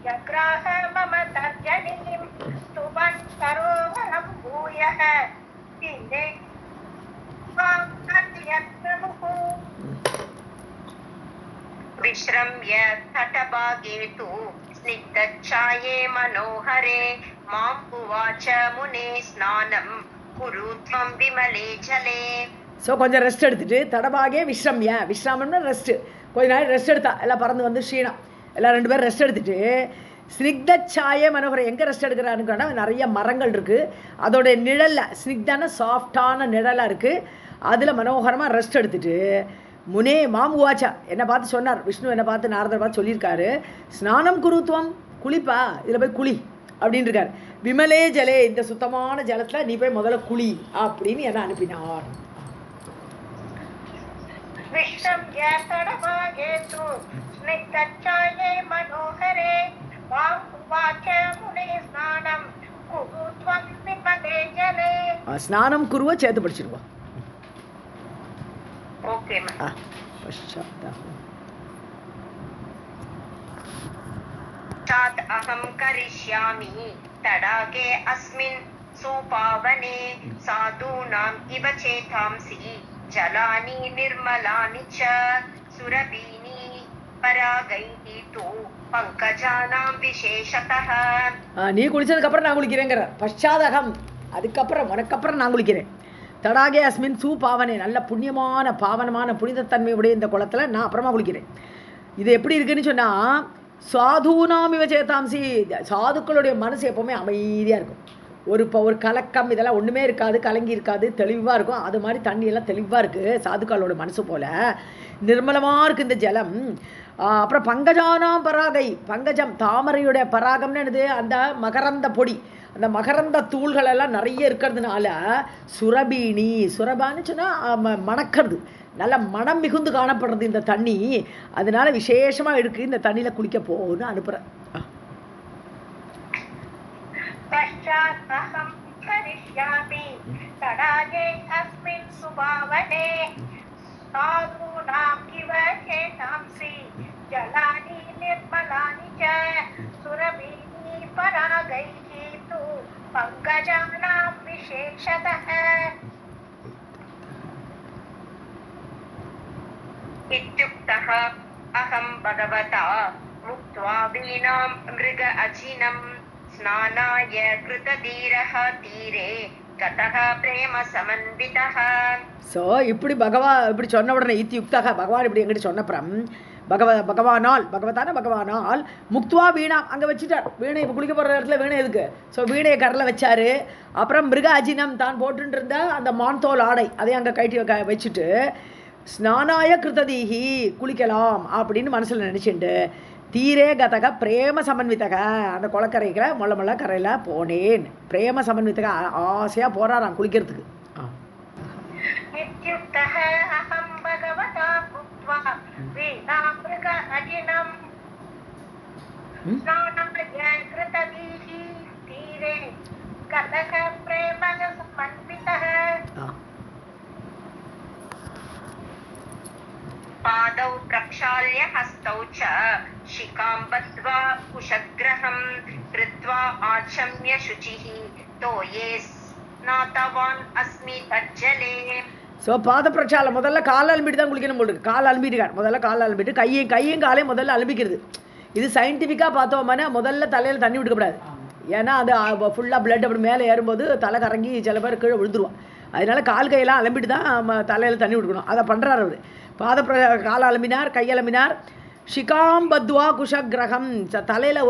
जग्राह मम तर्जनीं स्तुवन् सरोवरं भूयः तीरे माम् अनयत् प्रभुः. विश्रम्य तटभागे तु स्निग्धच्छाये मनोहरे माम् उवाच मुने स्नानं कुरु त्वं विमले जले. ஸோ கொஞ்சம் ரெஸ்ட் எடுத்துட்டு தடபாகே விஸ்ராமம்னா ரெஸ்ட்டு, கொஞ்ச நாள் ரெஸ்ட் எடுத்தா எல்லாம் பறந்து வந்து ஸ்ரீனம் எல்லாம் 2 பேரும் ரெஸ்ட் எடுத்துட்டு ஸ்னிக்தாயே மனோகரம், எங்கே ரெஸ்ட் எடுக்கிறான்னு நிறைய மரங்கள் இருக்குது, அதோட நிழலில் ஸ்னிக்தான சாஃப்டான நிழலாக இருக்குது, அதில் மனோகரமாக ரெஸ்ட் எடுத்துட்டு முனே மாம் உவாச்சா, என்னை பார்த்து சொன்னார். விஷ்ணு என்னை பார்த்து நாரதர் பார்த்து சொல்லியிருக்காரு, ஸ்நானம் குருத்துவம், குளிப்பா, இதில் போய் குளி அப்படின்னு இருக்காரு. விமலே ஜலே, இந்த சுத்தமான ஜலத்தில் நீ போய் முதல்ல குளி அப்படின்னு என்னை அனுப்பினார். विश्रम्य तटभागे तु स्निग्धच्छाये मनोहरे माम् उवाच मुने स्नानं कुरु त्वं विमले जले. ஸ்நானம் குருவை சேர்த்து படிச்சிருவா. ओके पश्चात् अहं करिष्यामि तडागे अस्मिन् सुपावने साधूनाम् इव चेतांसि जलानि निर्मलानि च सुरभीनि परागैः तु पङ्कजानां विशेषतः. நீ குளிச்சதுக்கப்புறம் நான் குளிக்கிறேங்கிற. பஷாதகம், அதுக்கப்புறம் உனக்கப்புறம் நான் குளிக்கிறேன். தடாகே அஸ்மின் பாவனே, நல்ல புண்ணியமான பாவனமான புனிதத்தன்மையுடைய இந்த குளத்தில் நான் அப்புறமா குளிக்கிறேன். இது எப்படி இருக்குன்னு சொன்னால், சாதுனாம் இவ சேதாம்சி, சாதுக்களுடைய மனசு எப்போவுமே அமைதியாக இருக்கும். ஒரு கலக்கம் இதெல்லாம் ஒன்றுமே இருக்காது, கலங்கி இருக்காது, தெளிவாக இருக்கும். அது மாதிரி தண்ணியெல்லாம் தெளிவாக இருக்குது சாதுக்களோட மனசு போல், நிர்மலமாக இருக்குது இந்த ஜலம். அப்புறம் பங்கஜானாம் பராகை, பங்கஜம் தாமரையுடைய பராகம்னு என்னது, அந்த மகரந்த பொடி, அந்த மகரந்த தூள்களெல்லாம் நிறைய இருக்கிறதுனால சுரபீனி, சுரபான்னு சொன்னால் மணக்கிறது, நல்ல மனம் மிகுந்து காணப்படுறது இந்த தண்ணி. அதனால விசேஷமாக இருக்குது, இந்த தண்ணியில் குளிக்க போன்னு அனுப்புகிறேன். पश्चात् अहं करिष्यामि तडागे अस्मिन् सुभावने साधूनां इव चेतांसि जलानि निर्मलानि च सुरभिः परागैः तु पङ्कजानां विशेषतः इत्युक्तः अहं भगवता मुक्त्वा वीणां मृग अजिनं स्नानाय कृतधीरः तीरे गतः प्रेम समन्वितः. ஸோ இப்படி இப்படி சொன்ன உடனே இத்தியுக்தாக பகவான் இப்படி எங்கிட்ட சொன்னப்புறம் பகவானால் முக்துவா வீணா அங்கே வச்சுட்டார். வீணை இப்போ குளிக்க போகிற இடத்துல வீணை எதுக்கு? ஸோ வீணையை கரில் வச்சார். அப்புறம் மிருக அஜினம் தான் போட்டுட்டு இருந்த அந்த மான்தோல் ஆடை அதையும் அங்கே கட்டி வச்சுட்டு ஸ்நானாய கிருததீஹி குளிக்கலாம் அப்படின்னு மனசில் நினச்சிண்டு தீரே கதக பிரேம சமன்வித்தக அந்த குளக்கரைக்கிற மொள்ள கரையில் போனேன். பிரேம சமன்வித்தக ஆசையாக போகிறாராம் குளிக்கிறதுக்கு. पादौ प्रक्षाल्य हस्तौ च शिखां बद्ध्वा कुशग्रहं कृत्वा आचम्य शुचिः तोये स्नातवान् अस्मि तज्जले. ஸோ பாத பிரச்சாலம் முதல்ல கால் அலம்பிட்டு தான் குளிக்கணும் போட்டு கால் அலம்பிட்டு முதல்ல கால் அலம்பிட்டு கையும் காலையும் முதல்ல அலம்பிக்கிறது. இது சயின்டிஃபிக்காக பார்த்தோம்னா முதல்ல தலையில் தண்ணி விட்டுக்கப்படாது. ஏன்னா அது ஃபுல்லாக பிளட் அப்படி மேலே ஏறும்போது தலை கறங்கி சில பேர் கீழே விழுந்துருவான். அதனால கால் கையெல்லாம் அலம்பிட்டு தான் தலையில் தண்ணி விட்டுக்கணும். அதை பண்ணுறாரு அவர். கால் அலம்பினார், கையலம்பினார். ஷிகாம் பத்வா குஷகிரகம் தலையில்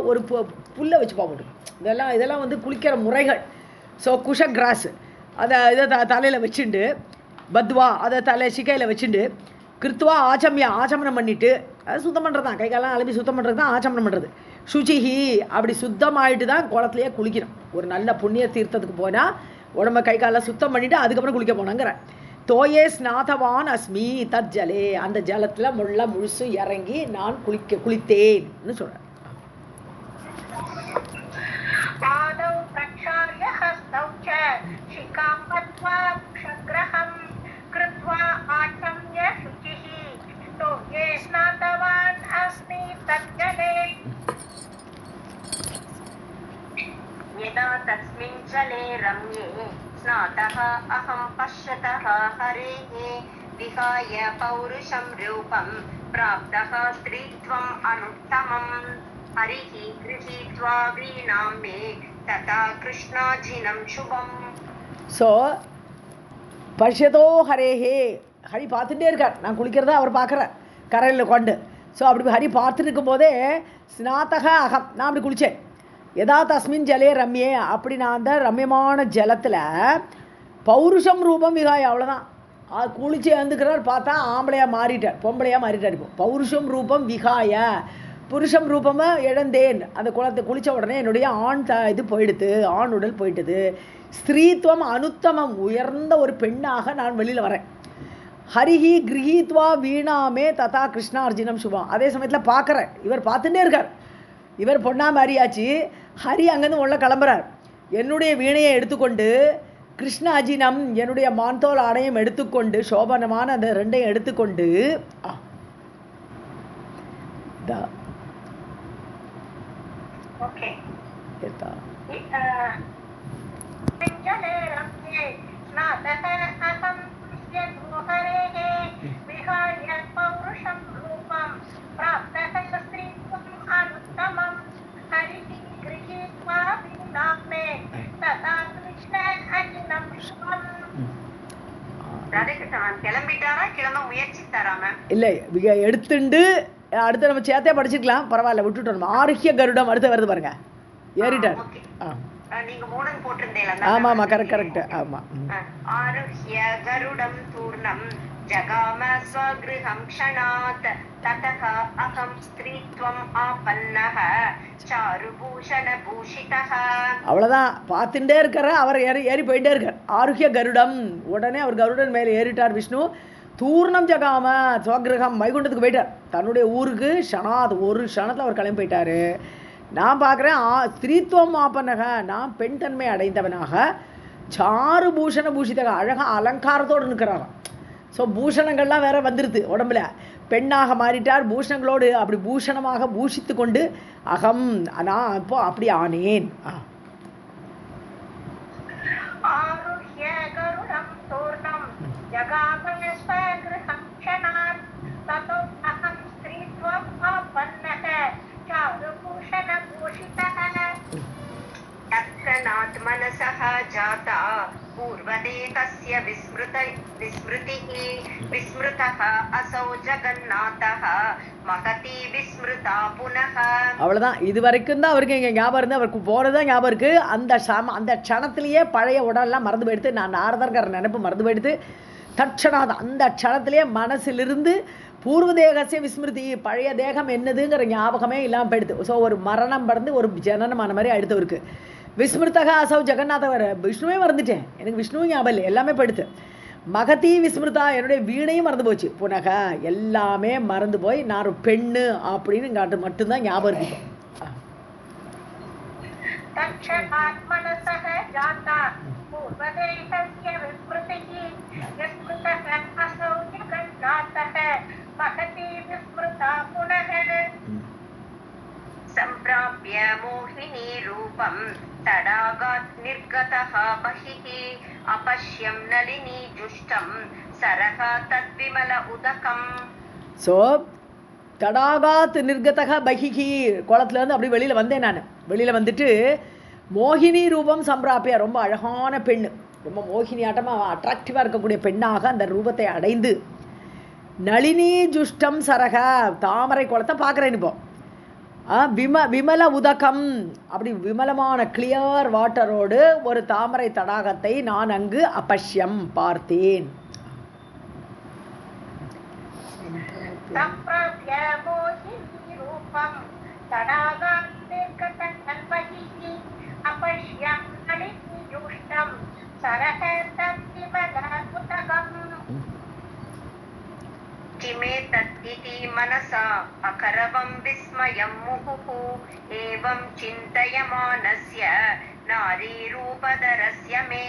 ஒரு புல்லை வச்சு போட்டு இதெல்லாம் வந்து குளிக்கிற முறைகள். ஸோ குஷகிராஸ் இதை தலையில் வச்சுண்டு பத்வா அதை சிக்கையில் வச்சுண்டு கிருத்வா ஆச்சமனம் பண்ணிவிட்டு அது சுத்தம் பண்ணுறது தான். கைகாலாம் அலம்பி சுத்தம் பண்ணுறது தான் ஆச்சமனம் பண்ணுறது. சுச்சிஹி அப்படி சுத்தமாயிட்டு தான் குளத்துலையே குளிக்கணும். ஒரு நல்ல புண்ணிய தீர்த்தத்துக்கு போனால் உடம்ப கை காலை சுத்தம் பண்ணிவிட்டு அதுக்கப்புறம் குளிக்க போனாங்கிற. தோயே ஸ்நாதவான் அஸ்மி தத் ஜலே அந்த ஜலத்தில் முழுசு இறங்கி நான் குளித்தேன்னு சொல்கிறேன். यदा तस्मिन् जले रम्ये स्नातः अहं पश्यतः हरेः विहाय पौरुषं रूपं प्राप्तः स्त्रीत्वम् अनुत्तमम् हरिः गृहीत्वा वीणां मे तथा कृष्णाजिनं शुभम्. ஸோ பஷ்யதோ ஹரேஹே ஹரி பார்த்துட்டே இருக்கார். நான் குளிக்கிறதா அவர் பார்க்குறார் கரையில் கொண்டு. ஸோ அப்படி ஹரி பார்த்துட்டு இருக்கும்போதே ஸ்நாத்தக அகம் நான் அப்படி குளித்தேன். எதா தஸ்மின் ஜலே ரம்யே அப்படி நான் அந்த ரம்யமான ஜலத்தில் பௌருஷம் ரூபம் விகாய் அவ்வளோதான். குளிச்சு எழுந்துக்கிறார். பார்த்தா ஆம்பளையாக மாறிட்டார், பொம்பளையாக மாறிட்டார். இப்போ பௌருஷம் ரூபம் விகாய புருஷம் ரூபமாக இழந்தேன். அந்த குளத்தை குளித்த உடனே என்னுடைய இது போயிடுது, ஆண் உடல் போயிட்டுது. ஸ்திரீத்துவம் அனுத்தமம் உயர்ந்த ஒரு பெண்ணாக நான் வெளியில் வரேன். ஹரிஹி கிரகீத்வா வீணாமே ததா கிருஷ்ணார்ஜுனம் சுபம். அதே சமயத்தில் பார்க்குறேன் இவர் பார்த்துட்டே இருக்கார். இவர் பொண்ணா மாறியாச்சு. ஹரி அங்கேருந்து உள்ள கிளம்புறார். என்னுடைய வீணையை எடுத்துக்கொண்டு கிருஷ்ண அஜினம் என்னுடைய மான்தோல் ஆடையும் எடுத்துக்கொண்டு சோபனமான அந்த ரெண்டையும் எடுத்துக்கொண்டு இல்லை எடுத்துண்டு அடுத்து நம்ம சேர்த்தே படிச்சுக்கலாம், பரவாயில்ல விட்டுட்டோம். ஆருஹ்ய கருடம் அடுத்து வருது பாருங்க, ஏறிட்டார். ஆமா ஆமா கரெக்ட் கரெக்ட். ஆமா ஆருஹ்ய கருடம் தூர்ணம் ஜகாம ஸ்வக்ருஹம் க்ஷணாத் ததஹ அகம் ஸ்த்ரீத்வம் ஆபன்னஹ சாருபூஷண பூஷிதஹ. அவ்வளவுதான், பார்த்துட்டே இருக்கார. அவர் ஏறி போயிட்டே இருக்கார். ஆருஹ்ய கருடம் உடனே அவர் கருடன் மேலே ஏறிட்டார் விஷ்ணு. தூர்ணம் ஜகாம ஸ்வக்ருஹம் வைகுண்டத்துக்கு போயிட்டார். தன்னுடைய ஊருக்கு ஷனாத் ஒரு க்ஷணத்தில் அவர் கிளம்பி போயிட்டார். நான் பார்க்குறேன் ஸ்திரீத்துவம் ஆப்பனக நான் பெண் தன்மை அடைந்தவனாக சாரு பூஷண பூஷிதக அழகாக அலங்காரத்தோடு நிற்கிறாராம். ஸோ பூஷணங்கள்லாம் வேற வந்துடுது உடம்புல. பெண்ணாக மாறிட்டார், பூஷணங்களோடு அப்படி பூஷணமாக பூஷித்து கொண்டு அகம் நான் இப்போ அப்படி ஆனேன். ஆருஹ்ய கருடம் தூர்ணம் ஜகாமய ஸ்வகிருஹம் க்ஷணாத் ததோ அஹம் ஸ்ரீத்வம் ஆபன்னஹ சாருபூஷண பூஷிதஹ तत्क्षणात् मनसः जाता पूर्वदेकस्य विस्मृतिः विस्मृतः असौ जगन्नाथः महती विस्मृता पुनः. அவ்வளோதான். இது வரைக்கும் தான் அவருக்கு இங்கே ஞாபகம் இருந்து அவருக்கு போகிறதான் ஞாபகம் இருக்குது. அந்த க்ஷணத்திலேயே பழைய உடல்லாம் மறந்து போயிடுத்து. நான் நாரதர்கிற நினைப்பு மறந்து போயிடுத்து. தட்சணாத் அந்த க்ஷணத்திலேயே மனசிலிருந்து பூர்வ தேகசிய விஸ்மிருதி பழைய தேகம் என்னதுங்கிற ஞாபகமே இல்லாமல் போயிடுது. ஸோ ஒரு மரணம் பறந்து ஒரு ஜனனமான மாதிரி அடுத்தவருக்கு. விஸ்மிருத்தக அசௌ ஜெகநாதவர் விஷ்ணுவே மறந்துட்டேன், எனக்கு விஷ்ணுவும் ஞாபகம் இல்லை, எல்லாமே போயிடுது. மகதி விஸ்மிருதா என்னுடைய வீணையும் மறந்து போச்சு. புனக எல்லாமே மறந்து போய் நான் ஒரு பெண்ணு அப்படின்னு காட்டு மட்டும்தான் ஞாபகம் இருக்கு. सम्प्राप्य मोहिनी रूपं तडागात् निर्गतः बहिः अपश्यं नलिनी जुष्टं सरः तद्विमल उदकम्. ஸோ தடாகாத் நிர்கதக பகிகி குளத்துலேருந்து அப்படி வெளியில் வந்தேன். நான் வெளியில் வந்துட்டு மோகினி ரூபம் சம்பிராப்பியா ரொம்ப அழகான பெண், ரொம்ப மோகினி ஆட்டமாக அட்ராக்டிவாக இருக்கக்கூடிய பெண்ணாக அந்த ரூபத்தை அடைந்து நளினி ஜுஷ்டம் சரக தாமரை குளத்தை பார்க்குறேன். இப்போ விமல உதகம் அப்படி விமலமான கிளியர் வாட்டரோடு ஒரு தாமரை தடாகத்தை நான் அங்கு அபஷ்யம் பார்த்தேன். किमेतत् मनसा अकरवं विस्मयं मुहुः एवं चिन्तयमानस्य नारीरूपधरस्य मे.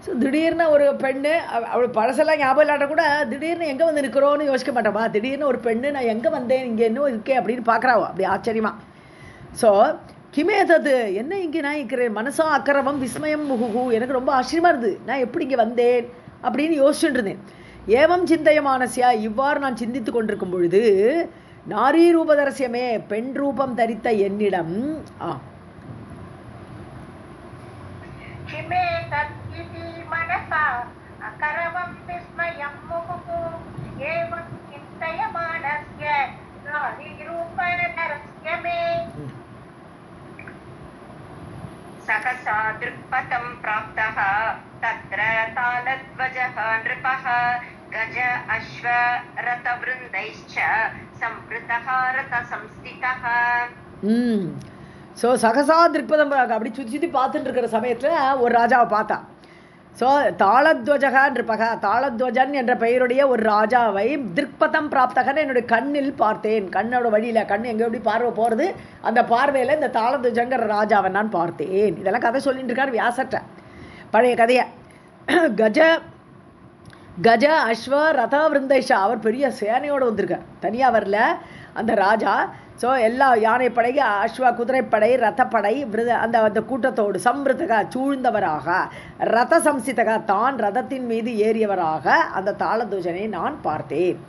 ஸோ திடீர்னு ஒரு பெண்ணு அவள் பழசெல்லாம் ஞாபகம் இல்லாட்ட கூட திடீர்னு எங்கே வந்து நிற்கிறோன்னு யோசிக்க மாட்டேப்பா. திடீர்னு ஒரு பெண்ணு நான் எங்கே வந்தேன் இங்கே இன்னும் இருக்கேன் அப்படின்னு பார்க்குறாவோ அப்படி ஆச்சரியமா. ஸோ கிமேதது என்ன இங்கே நான் இருக்கிறேன் மனசா அக்கரவம் விஸ்மயம் முகுகு எனக்கு ரொம்ப ஆச்சரியமாக இருந்தது. நான் எப்படி இங்கே வந்தேன் அப்படின்னு யோசிச்சுட்டு இருந்தேன். ஏவம் சிந்தயமானசியா இவ்வாறு நான் சிந்தித்து கொண்டிருக்கும் பொழுது நாரி ரூபதரசியமே பெண் ரூபம் தரித்த என்னிடம் सहसा दृक्पथं प्राप्तः तत्र तालध्वजः नृपः गज अश्वरथवृन्दैश्च संवृतः रथसंस्थितः. ஸோ சகசா திருப்பதம் அப்படி சுற்றி பார்த்துட்டு இருக்கிற சமயத்தில் ஒரு ராஜாவை பார்த்தா. ஸோ தாளத்வஜகா நிருபக தாளத்வஜன் என்ற பெயருடைய ஒரு ராஜாவை திருப்பதம் பிராப்தகன்னு என்னுடைய கண்ணில் பார்த்தேன். கண்ணோட வழியில் கண் எங்கே எப்படி பார்வை போகிறது அந்த பார்வையில் இந்த தாளத்வஜங்கிற ராஜாவை நான் பார்த்தேன். இதெல்லாம் கதை சொல்லிட்டு இருக்கார் வியாசட்ட பழைய கதையை. கஜ அஸ்வ ரத விருந்தேஷா அவர் பெரிய சேனையோடு வந்திருக்கார், தனியாக வரல அந்த ராஜா. ஸோ எல்லா யானைப்படை அஸ்வ குதிரைப்படை ரதப்படை அந்த அந்த கூட்டத்தோடு சம்ருதக சூழ்ந்தவராக ரத சம்சிதக தான் ரதத்தின் மீது ஏறியவராக அந்த தாளத்வஜனை நான் பார்த்தேன்.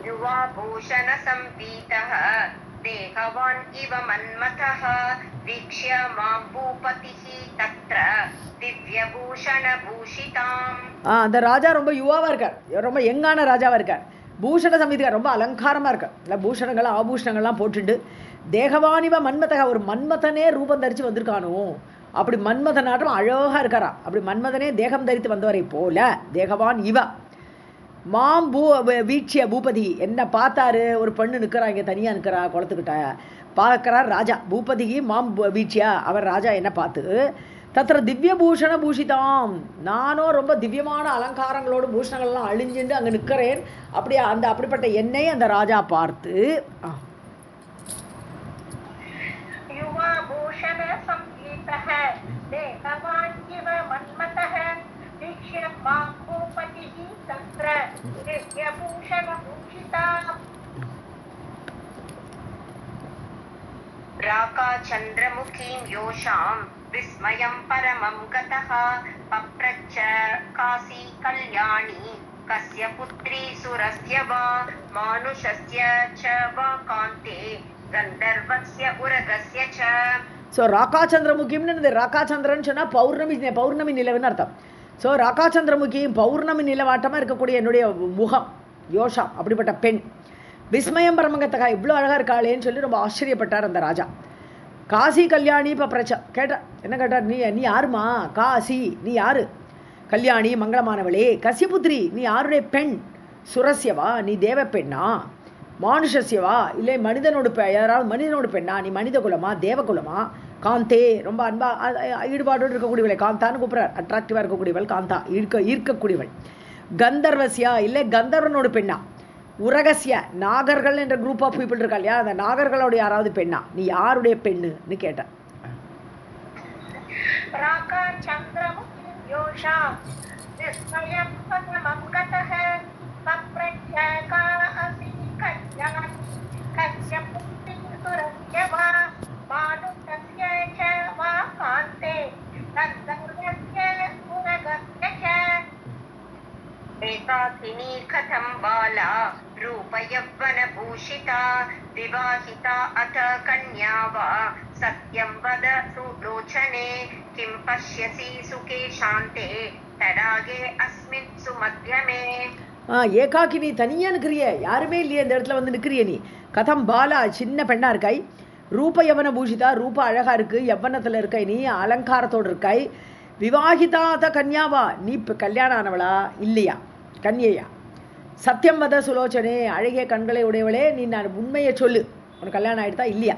युवाभूषण संपीतः देहवान् इव मन्मथः वीक्ष्य मां भूपतिः तत्र दिव्यभूषण भूषिताम्. அந்த ராஜா ரொம்ப யுவாவாக இருக்கார், ரொம்ப யங்கான ராஜாவாக இருக்கார். பூஷண சமிதிக்கார் ரொம்ப அலங்காரமாக இருக்கார். இல்லை பூஷணங்கள் ஆபூஷணங்கள்லாம் போட்டுட்டு தேகவானிவ மன்மதக ஒரு மன்மதனே ரூபம் தரித்து வந்திருக்கானோ அப்படி மன்மதனாட்டம் அழகாக இருக்காரா. அப்படி மன்மதனே தேகம் தரித்து வந்தவரை போல தேகவான் இவ மாம் வீட்சிய பூபதி என்ன பார்த்தாரு. ஒரு பெண்ணு நிற்கிறா, இங்கே தனியாக நிற்கிறா குளத்துக்கிட்ட பார்க்குறார் ராஜா. பூபதிக்கு மாம் வீட்சியா அவர் ராஜா என்ன பார்த்து தத்திர திவ்ய பூஷண பூஷிதாம், நானும் ரொம்ப திவ்யமான அலங்காரங்களோடு பூஷணங்கள்லாம் அழிஞ்சுட்டு அங்கே நிற்கிறேன். அப்படியே அப்படிப்பட்ட என்னை அந்த ராஜா பார்த்து युवा भूषण संगीतः देहवाञ्जिव मन्मतः दीक्ष्य मां भूपतिः तत्र दिव्यभूषण भूषिता राकाचन्द्रमुखीं योषां विस्मयं परमं गतः पप्रच्छ काशी कल्याणी कस्य पुत्री सुरस्य वा मानुषस्य च वा कान्ते गन्धर्वस्य उरगस्य च. ஸோ ராக்காச்சந்திரமுகின்னு இந்த ராக்காச்சந்திரன்னு சொன்னால் பௌர்ணமி நிலவுன்னு அர்த்தம். ஸோ ராக்காச்சந்திரமுகியும் பௌர்ணமி நிலவாட்டமாக இருக்கக்கூடிய என்னுடைய முகம் யோஷா, அப்படிப்பட்ட பெண் விஸ்மயம் பரமங்கத்தகா, இவ்வளோ அழகாக இருக்காளேன்னு சொல்லி ரொம்ப ஆச்சரியப்பட்டார் அந்த ராஜா. காசி கல்யாணி இப்போ கேட்டார். என்ன கேட்டார்? நீ யாருமா? காசி நீ யாரு? கல்யாணி மங்களமானவளே. கசியபுத்திரி நீ யாருடைய பெண்? சுரஸ்யவா நீ தேவ பெண்ணா? மானுஷஸ்யவா இல்லை யாராவது மனிதனோட பெண்ணா? நீ மனித குலமா தேவகுலமா? காந்தே ரொம்ப அன்பா ஈடுபாடோடு இருக்கக்கூடியவளை காந்தான்னு கூப்பிட்றார். அட்ராக்டிவாக இருக்கக்கூடியவள் காந்தா, ஈர்க்கக்கூடியவள். கந்தர்வசியா இல்லை கந்தர்வனோட பெண்ணா? உரகசிய நாகர்கள் என்ற குரூப் ஆஃப் பீப்புள் இருக்கா இல்லையா, அந்த நாகர்களோட யாராவது பெண்ணா? நீ யாருடைய பெண்ணுன்னு கேட்ட. एकाकिनी कथं बाला रूपयौवनभूषिता विवाहिता अथ कन्या वा सत्यं वद सुलोचने किं पश्यसि सुखे शान्ते तडागे अस्मिन् सुमध्यमे. ஏகாக்கினி தனியாக நிற்கிறிய, யாருமே இல்லையே இந்த இடத்துல வந்து நிற்கிறிய நீ. கதம் பாலா சின்ன பெண்ணாக இருக்காய். ரூப யவன பூஷிதா ரூப அழகாக இருக்குது, யவனத்தில் இருக்காய் நீ, அலங்காரத்தோடு இருக்காய். விவாகிதா அத கன்யாவா நீ இப்போ கல்யாணம் ஆனவளா இல்லையா? கன்யையா? சத்தியம் வத சுலோச்சனே அழகிய கண்களை உடையவளே, நீ நான் உண்மையை சொல்லு, உனக்கு கல்யாணம் ஆகிடுதா இல்லையா?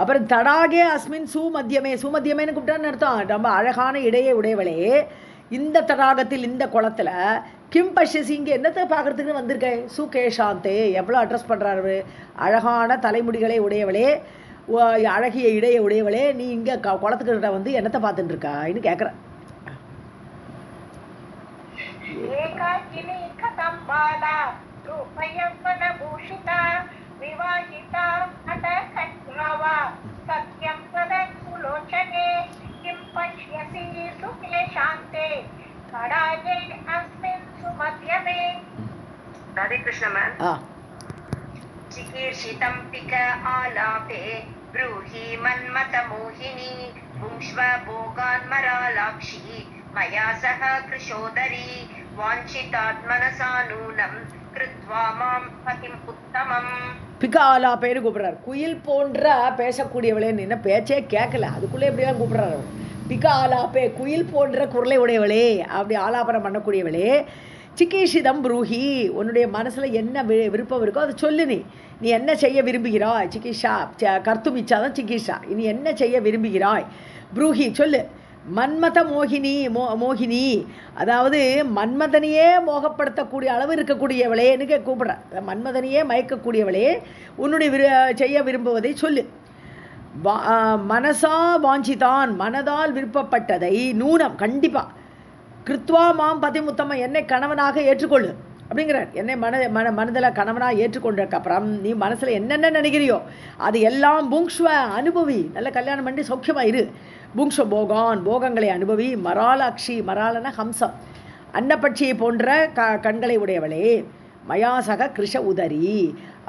அப்புறம் தடாகே அஸ்மின் சூமத்தியமேன்னு கூப்பிட்டான்னு அர்த்தம். ரொம்ப அழகான இடையே உடையவளே, இந்த தடாகத்தில் இந்த குளத்தில் கிம் பஷ்யசி இங்கே என்னத்தை பார்க்குறதுக்குன்னு வந்திருக்கேன். சுகேஷாந்தே எவ்வளோ அட்ரஸ் பண்ணுறாரு. அழகான தலைமுடிகளை உடையவளே, அழகிய இடையை உடையவளே, நீ இங்கே குளத்துக்கிட்ட வந்து என்னத்தை பார்த்துட்டு இருக்கான்னு கேட்குறேன். राधे कृष्ण मैम. चिकीर्षितं पिक आलापे ब्रूहि मन्मथ मोहिनी पुंष्व भोगान्मरालाक्षी मया सह कृशोदरी वाञ्छितात्मनसा नूनं कृत्वा मां पतिम् उत्तमम्. பிகா ஆலா பேரு கூப்பிட்றாரு. குயில் போன்ற பேசக்கூடியவளேன்னு என்ன பேச்சே கேட்கல, அதுக்குள்ளே எப்படிலாம் கூப்பிட்றாரு. பிகா ஆலாப்பே குயில் போன்ற குரலை உடையவளே, அப்படி ஆலாபனம் பண்ணக்கூடியவளே. சிகீஷிதம் ப்ரூஹி உன்னுடைய மனசில் என்ன விருப்பம் இருக்கோ அதை சொல்லு. நீ என்ன செய்ய விரும்புகிறாய்? சிகிஷா கர்த்தும் இச்சாதான் சிகிஷா. நீ என்ன செய்ய விரும்புகிறாய்? ப்ரூஹி சொல்லு. மன்மத மோகினி அதாவது மன்மதனையே மோகப்படுத்தக்கூடிய அளவு இருக்கக்கூடியவளேன்னு கூப்பிட்ற. மன்மதனையே மயக்கக்கூடியவளே, உன்னுடைய செய்ய விரும்புவதை சொல்லு. மனசா வாஞ்சிதான் மனதால் விருப்பப்பட்டதை நூனம் கண்டிப்பாக கிருத்வா மாம் பதிமுத்தம என்னை கணவனாக ஏற்றுக்கொள்ளு அப்படிங்கிறார். என்னை மனதில் கணவனாக ஏற்றுக்கொண்டதுக்கப்புறம் நீ மனசில் என்னென்ன நினைக்கிறியோ அது எல்லாம் புங்ஷ்வ அனுபவி. நல்ல கல்யாணம் பண்ணி சௌக்கியமாக இரு. புங்ஷ்வ போகங்களை அனுபவி. மராலாட்சி மராலன ஹம்சம் அன்னப்பட்சியை போன்ற கண்களை உடையவளே. மயாசக கிருஷ உதரி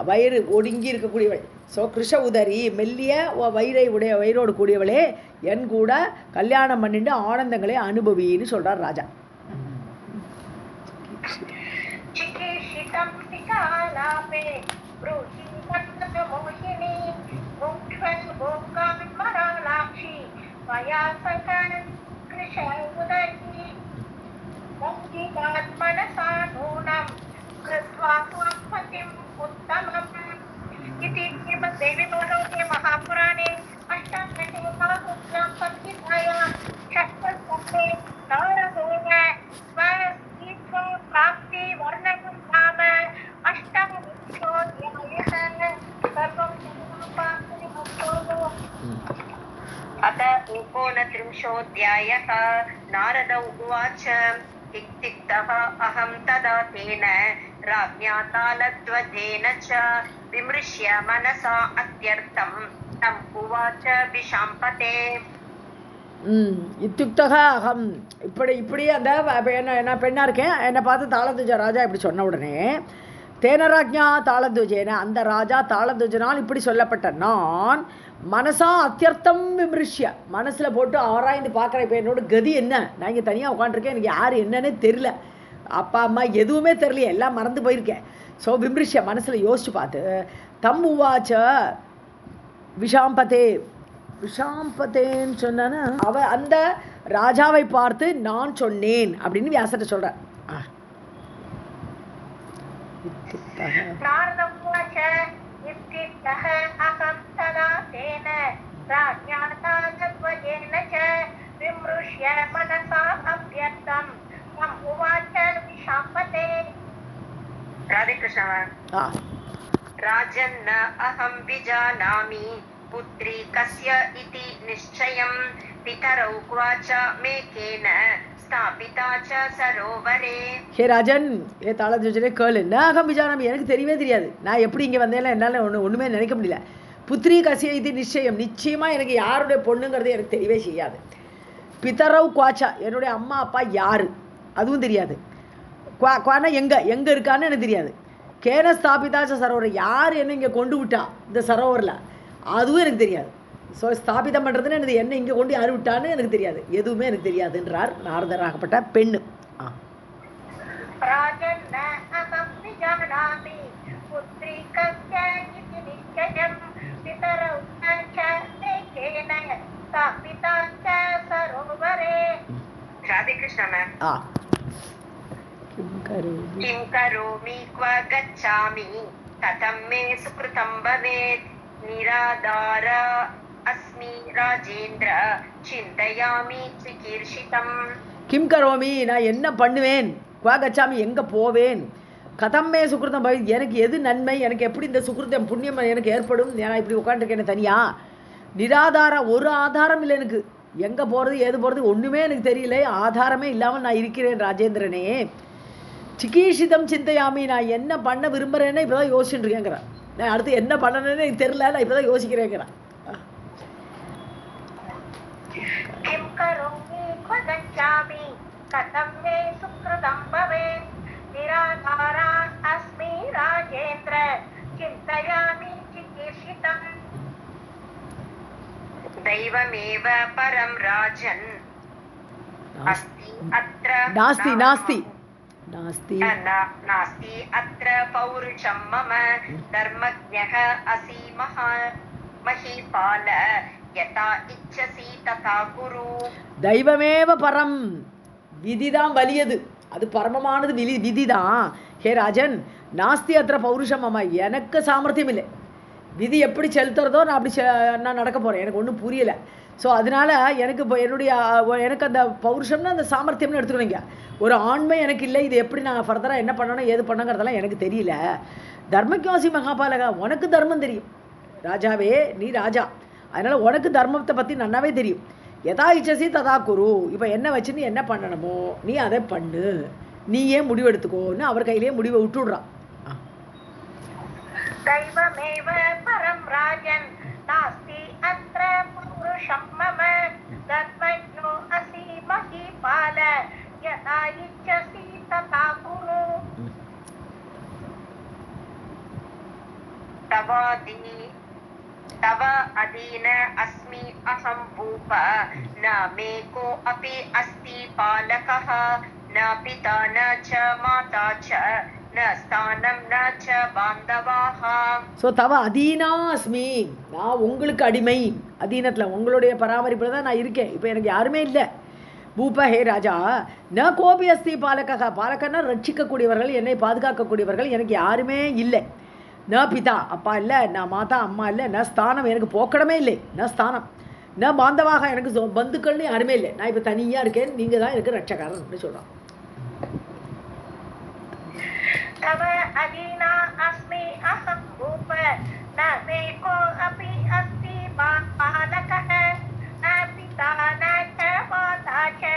வயிறு ஒடுங்கி இருக்கக்கூடியவள். ஸோ கிருஷ உதரி மெல்லிய வயிறோடு கூடியவளே, என் கூட கல்யாணம் பண்ணிட்டு ஆனந்தங்களை அனுபவின்னு சொல்றார் ராஜா. इति श्रीमद्देवी महापुराणे अष्टादशसंहितायां नास्ति वर्णनं नाम अष्टमविंशोऽध्यायः सर्वं समापादयतो अथ एकोनत्रिंशोऽध्यायः नारद उवाच तिक्तिक्तः अहं तदा तेन राज्ञा तालध्वजेन च विमृश्य मनसा अत्यर्थं तम् उवाच विशाम्पते இத்தியுக்தக அகம் இப்படி அந்த நான் பெண்ணாக இருக்கேன், என்னை பார்த்து தாளத்வஜ ராஜா இப்படி சொன்ன உடனே தேனராஜ்ஞா தாளத்வஜேன, அந்த ராஜா தாளத்வஜனால் இப்படி சொல்லப்பட்ட நான் மனசா அத்தியர்த்தம் விமர்சிய, மனசில் போட்டு ஆராய்ந்து பார்க்குறேன். இப்போ என்னோட கதி என்ன, நான் இங்கே தனியாக உட்காந்துருக்கேன், எனக்கு யார் என்னன்னே தெரில, அப்பா அம்மா எதுவுமே தெரியலையே, எல்லாம் மறந்து போயிருக்கேன். ஸோ விமர்சிய மனசில் யோசிச்சு பார்த்து தம் உவாச்ச விஷாம்பதே, விஷாம்பதேன்னு சொன்னா அவ அந்த ராஜாவை பார்த்து நான் சொன்னேன் அப்படின்னு வியாசர்ட்ட சொல்ற. ராதே கிருஷ்ணா. ராஜன் அஹம் விஜானாமி पुत्री कस्य इति निश्चयं पितरौ क्वाच मे केन स्थापिता च सरोवरे. हे राजन, हे தாளத்வஜனே கேளு, அகம் விஜானாமி, எனக்கு தெரியவே தெரியாது, நான் எப்படி இங்கே வந்தேன் என்னால் ஒன்றுமே நினைக்க முடியல. புத்திரி கசிய இது நிச்சயம், நிச்சயமாக எனக்கு யாருடைய பொண்ணுங்கிறது எனக்கு தெரியவே செய்யாது. பிதரவு குவாச்சா, என்னுடைய அம்மா அப்பா யார் அதுவும் தெரியாது. குவானா எங்கே இருக்கான்னு எனக்கு தெரியாது. கேன ஸ்தாபிதாச்ச சரோவர், யார் என்ன இங்கே கொண்டு விட்டா இந்த சரோவரில் அதுவும் எனக்கு தெரியாது. ஸோ ஸ்தாபிதம் பண்ணுறதுன்னு எனக்கு என்ன இங்கே கொண்டு யார் விட்டான்னு எனக்கு தெரியாது, எதுவுமே எனக்கு தெரியாதுன்றார் நாரதராகப்பட்ட பெண்ணு. ராதே கிருஷ்ணா மேம். किं करोमि क्व गच्छामि कथं मे सुकृतं भवेत् निराधार अस्मि राजेन्द्र चिन्तयामि चिकीर्षितम्. கிம் கரோமி, நான் என்ன பண்ணுவேன், குவா கச்சாமி எங்கே போவேன், கதம்மே சுக்கிருத்தம் பவி, எனக்கு எது நன்மை, எனக்கு எப்படி இந்த சுக்கிருத்தம் புண்ணியம் எனக்கு ஏற்படும், நான் இப்படி உட்காந்துருக்கேன் தனியா, நிராதார ஒரு ஆதாரம் இல்லை எனக்கு, எங்கே போகிறது ஏது போகிறது ஒன்றுமே எனக்கு தெரியல, ஆதாரமே இல்லாமல் நான் இருக்கிறேன் ராஜேந்திரனே. சிகீஷிதம் சிந்தையாமி, நான் என்ன பண்ண விரும்புகிறேன்னு இப்போ தான் யோசிச்சுட்டு இருக்கேங்கிறேன், நான் அடுத்து என்ன பண்ணணும்னு எனக்கு தெரியல, நான் இப்போ தான் யோசிக்கிறேங்கிறேன். दैवमेव परं राजन् अस्ति अत्र नास्ति नास्ति नास्ति नास्ति अत्र पौरुषं मम धर्मज्ञः असि महीपाल यथा इच्छसि तथा कुरु. दैवमेव परं, விதிதான் வலியது, அது பரமமானது விதிதான். ஹே ராஜன், நாஸ்தி அத்திர பௌருஷம் மம, எனக்கு சாமர்த்தியம் இல்லை, விதி எப்படி செலுத்துறதோ நான் அப்படி நான் நடக்க போகிறேன், எனக்கு ஒன்றும் புரியலை. ஸோ அதனால் எனக்கு இப்போ எனக்கு அந்த பௌருஷம்னா அந்த சாமர்த்தியம்னு எடுத்துக்கணுங்க, ஒரு ஆண்மை எனக்கு இல்லை, இது எப்படி நான் ஃபர்தராக என்ன பண்ணணும் ஏது பண்ணணுங்கிறதெல்லாம் எனக்கு தெரியல. தர்மக்யோசி மகாபாலகா, உனக்கு தர்மம் தெரியும் ராஜாவே, நீ ராஜா, அதனால் உனக்கு தர்மத்தை பற்றி நன்னாவே தெரியும். எதா இச்சசி ததா குரு, இப்போ என்ன வச்சு நீ என்ன பண்ணணுமோ நீ அதை பண்ணு, நீயே முடிவெடுத்துக்கோன்னு அவர் கையிலேயே முடிவை விட்டுடுறான். दैवमेव परं राजन् नास्ति अत्र पौरुषं मम धर्मज्ञो असि महीपाल यथा इच्छसि तथा कुरु. तव अधीन अस्मि अहं भूप न मे को अपि अस्ति पालकः न पिता न च माता च न स्थानं न च बान्धवाः. ஸோ தவ அதீனா அஸ்மி, நான் உங்களுக்கு அடிமை, அதீனத்தில் உங்களுடைய பராமரிப்பில் தான் நான் இருக்கேன், இப்போ எனக்கு யாருமே இல்லை. பூப, ஹே ராஜா, ந கோபி அஸ்தி பாலகா, பாலகன்னா ரட்சிக்கக்கூடியவர்கள், என்னை பாதுகாக்கக்கூடியவர்கள் எனக்கு யாருமே இல்லை. ந பிதா, அப்பா இல்லை, நான் மாதா அம்மா இல்லை, ந ஸ்தானம், எனக்கு போக்கடமே இல்லை, ந ஸ்தானம், ந பாந்தவாக, எனக்கு பந்துக்கள்னு யாருமே இல்லை, நான் இப்போ தனியாக இருக்கேன், நீங்கள் தான் எனக்கு ரட்சகாரன் அப்படின்னு சொல்கிறான். तव अधीना अस्मि अहं भूप न मे कोऽपि अस्ति पालकः न पिता न च माता च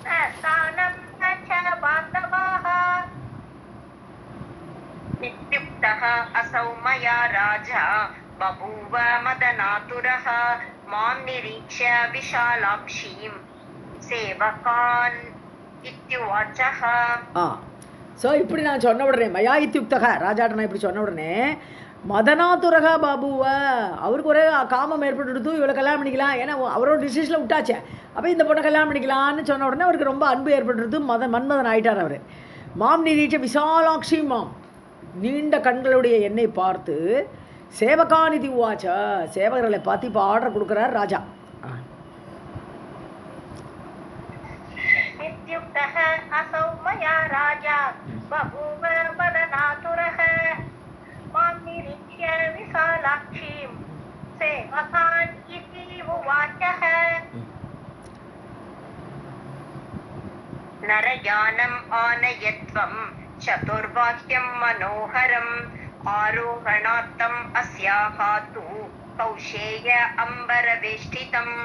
न स्थानं न च बान्धवाः इत्युक्तः असौ मया राजा बभूव मदनातुरः मां निरीक्ष्य विशालाक्षीं सेवकान् इत्युवाचः. ஸோ இப்படி நான் சொன்ன உடனே மயா இத்தியுக்தக ராஜாட்ட நான் இப்படி சொன்ன உடனே மதனாதுரக பாபுவ அவருக்கு ஒரே காமம் ஏற்பட்டுடுத்து இவளை கல்யாணம் பண்ணிக்கலாம், ஏன்னா அவரோட டிசிஷனில் விட்டாச்சே, அப்போ இந்த பொண்ணை கல்யாணம் பண்ணிக்கலான்னு சொன்ன உடனே அவருக்கு ரொம்ப அன்பு ஏற்பட்டுடுத்து மன்மதன் ஆயிட்டார் அவர். மாம் நிரீட்ச விசாலாட்சி மாம் நீண்ட கண்களுடைய என்னை பார்த்து சேவகாநிதி உவாச்ச சேவகர்களை பார்த்து இப்போ ஆர்டர் கொடுக்குறார் ராஜா. इत्युक्तः असौ मया राजा बभूव मदनातुरः मां निरीक्ष्य विशालाक्षीं सेवकान् इति उवाचः. नरयानम् आनयत्वं चतुर्वाक्यं मनोहरम् आरोहणार्थम् अस्याः तु कौशेय अम्बरवेष्टितम्.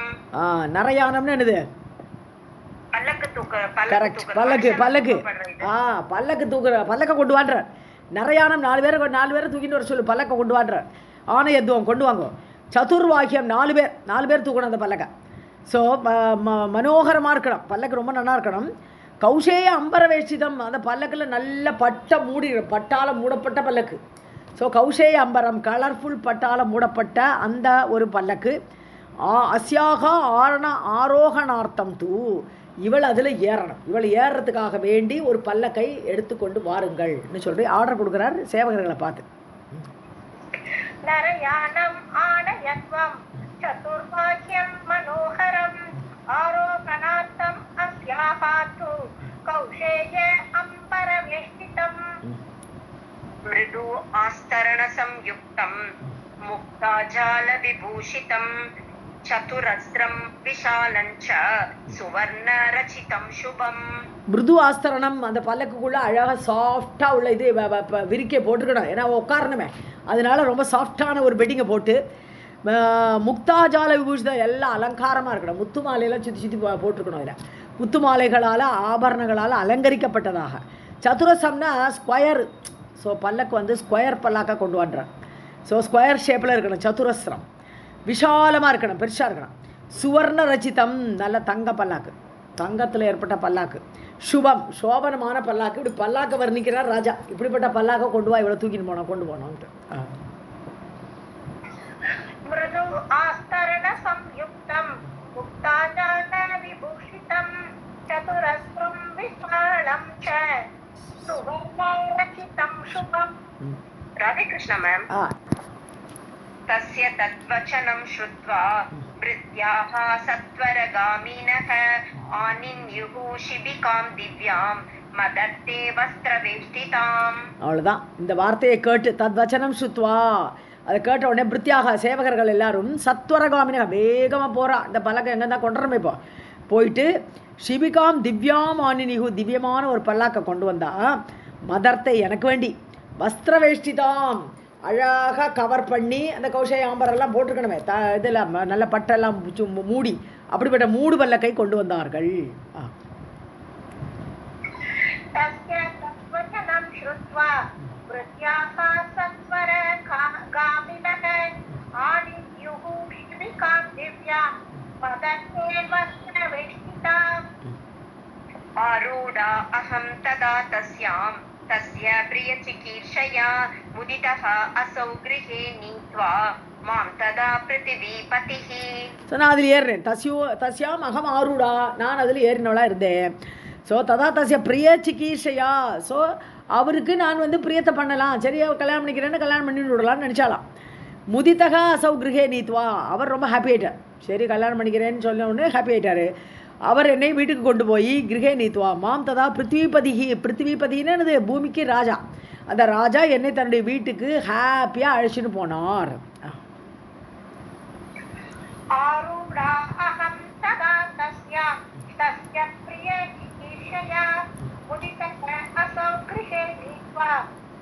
நரயானம்னு என்னது? பல்லக்கு தூக்குற கரெக்ட், பல்லக்கு தூக்குற பல்லக்க கொண்டு வான்றார். நரயானம் 4 பேரை தூக்கிட்டு வர சொல்லு, பல்லக்க கொண்டு வான்றார். ஆணையத்துவம் கொண்டு வாங்க. சதுர்வாக்கியம் 4 பேர் தூக்கணும் அந்த பல்லக்க. ஸோ மனோகரமாக இருக்கணும், பல்லக்கு ரொம்ப நல்லா இருக்கணும். கௌசேய அம்பரவேஷ்டிதம் அந்த பல்லக்கில் நல்ல பட்டால மூடப்பட்ட பல்லக்கு. ஸோ கௌசேய அம்பரம் கலர்ஃபுல் பட்டால மூடப்பட்ட அந்த ஒரு பல்லக்கு. அஸ்யாக ஆரோகணார்த்தம் தூ இவள் அதில் ஏறணும், இவள் ஏறுறதுக்காக வேண்டி ஒரு பல்லக்கை எடுத்துக்கொண்டு வாருங்கள்னு சொல்லி ஆர்டர் கொடுக்குறார் சேவகர்களை பார்த்து. நரயானம் ஆனயத்வம் சதுர்வாக்கியம் மனோகரம் ஆரோகணார்த்தம் அஸ்யாஹ து கௌசேய அம்பரவேஷ்டிதம். மிருது ஆஸ்தரண சம்யுக்தம் முக்தாஜால விபூஷிதம் சதுரஸ்ரம் விஷாலஞ்ச சுவர்ண ரச்சிதம் சுபம். மிருது ஆஸ்தரணம் அந்த பல்லக்குக்குள்ள அழகாக சாஃப்டாக உள்ள இது விரிக்கை போட்டுக்கணும், ஏன்னா உட்காரணுமே, அதனால ரொம்ப சாஃப்டான ஒரு பெட்டிங்கை போட்டு முக்தாஜால விபூஷிதம் எல்லாம் அலங்காரமாக இருக்கணும். முத்து மாலையெல்லாம் சுற்றி போட்டிருக்கணும். அதில் முத்து மாலைகளால் ஆபரணங்களால் அலங்கரிக்கப்பட்டதாக. சதுரசம்னா ஸ்கொயர். ஸோ பல்லக்கு வந்து ஸ்கொயர் பல்லாக்காக கொண்டு வான்றார். ஸோ ஸ்கொயர் ஷேப்பில் இருக்கணும். சதுரஸ்ரம் விஷாலமாக இருக்கணும், பெருசாக இருக்கணும். சுவர்ண ரச்சிதம் நல்ல தங்க பல்லாக்கு, தங்கத்தில் ஏற்பட்ட பல்லாக்கு. சுபம் சோபனமான பல்லாக்கு. இப்படி பல்லாக்க வர்ணிக்கிறார் ராஜா. இப்படிப்பட்ட பல்லாக்க கொண்டு வா, இவ்வளோ தூக்கிட்டு கொண்டு போனோன்ட்டு. மிருது ஆஸ்தரண சம்யுக்தம் முக்தாஜால விபூஷிதம் சதுரஸ்ரம் விஷாலம் ச சுவர்ண ரச்சிதம் சுபம். ராதே கிருஷ்ணா மேம். तस्य तद्वचनं श्रुत्वा भृत्याः सत्वरगामिनः आनिन्युः शिबिकां दिव्यां मदर्ते वस्त्रवेष्टिताम्. அவ்வளோதான். இந்த வார்த்தையை கேட்டு தத்வச்சனம் சுத்வா அதை கேட்ட உடனே பிருத்தியாக சேவகர்கள் எல்லாரும் சத்வரகாமினக வேகமாக போகிறா. இந்த பல்லக்கை எங்கே தான் கொண்டுறமே இப்போ போயிட்டு ஷிபிகாம் திவ்யாம் ஆனினிகு திவ்யமான ஒரு பல்லாக்கை கொண்டு வந்தா. மதர்த்தை எனக்கு வேண்டி வஸ்திரவேஷ்டிதாம் அழகாக கவர் பண்ணி அந்த கௌசேய ஆம்பரெல்லாம் போட்டிருக்கணுமே, இதெல்லாம் நல்ல பட்டெல்லாம் மூடி அப்படிப்பட்ட மூடு பல்லக்கை கொண்டு வந்தார்கள். आरूढा अहं तदा तस्याम् तस्य प्रियचिकीर्षया मुदितः असौ गृहे नीत्वा मां तदा पृथिवीपतिः. ஸோ நான் அதில் ஏறினேன். தஸ்யாம் அகம் ஆரூடா நான் அதில் ஏறினவளாக இருந்தேன். ஸோ ததா தஸ்ய பிரிய சிகீர்ஷையா ஸோ அவருக்கு நான் வந்து பிரியத்தை பண்ணலாம், சரி கல்யாணம் பண்ணிக்கிறேன்னு கல்யாணம் பண்ணி விடலான்னு நினச்சாலாம். முதித்தகா அசௌ கிரகே நீத்வா அவர் ரொம்ப ஹாப்பி ஆகிட்டார். சரி கல்யாணம் பண்ணிக்கிறேன்னு சொன்ன உடனே ஹாப்பி ஆகிட்டார். அவர் என்னை வீட்டுக்கு கொண்டு போய் கிரகே நீத்வா மாம் ததா பிருத்திவிபதின்னு என்னது பூமிக்கு ராஜா. அந்த ராஜா என்னை தன்னுடைய வீட்டுக்கு ஹாப்பியாக அழைச்சிட்டு போனார்.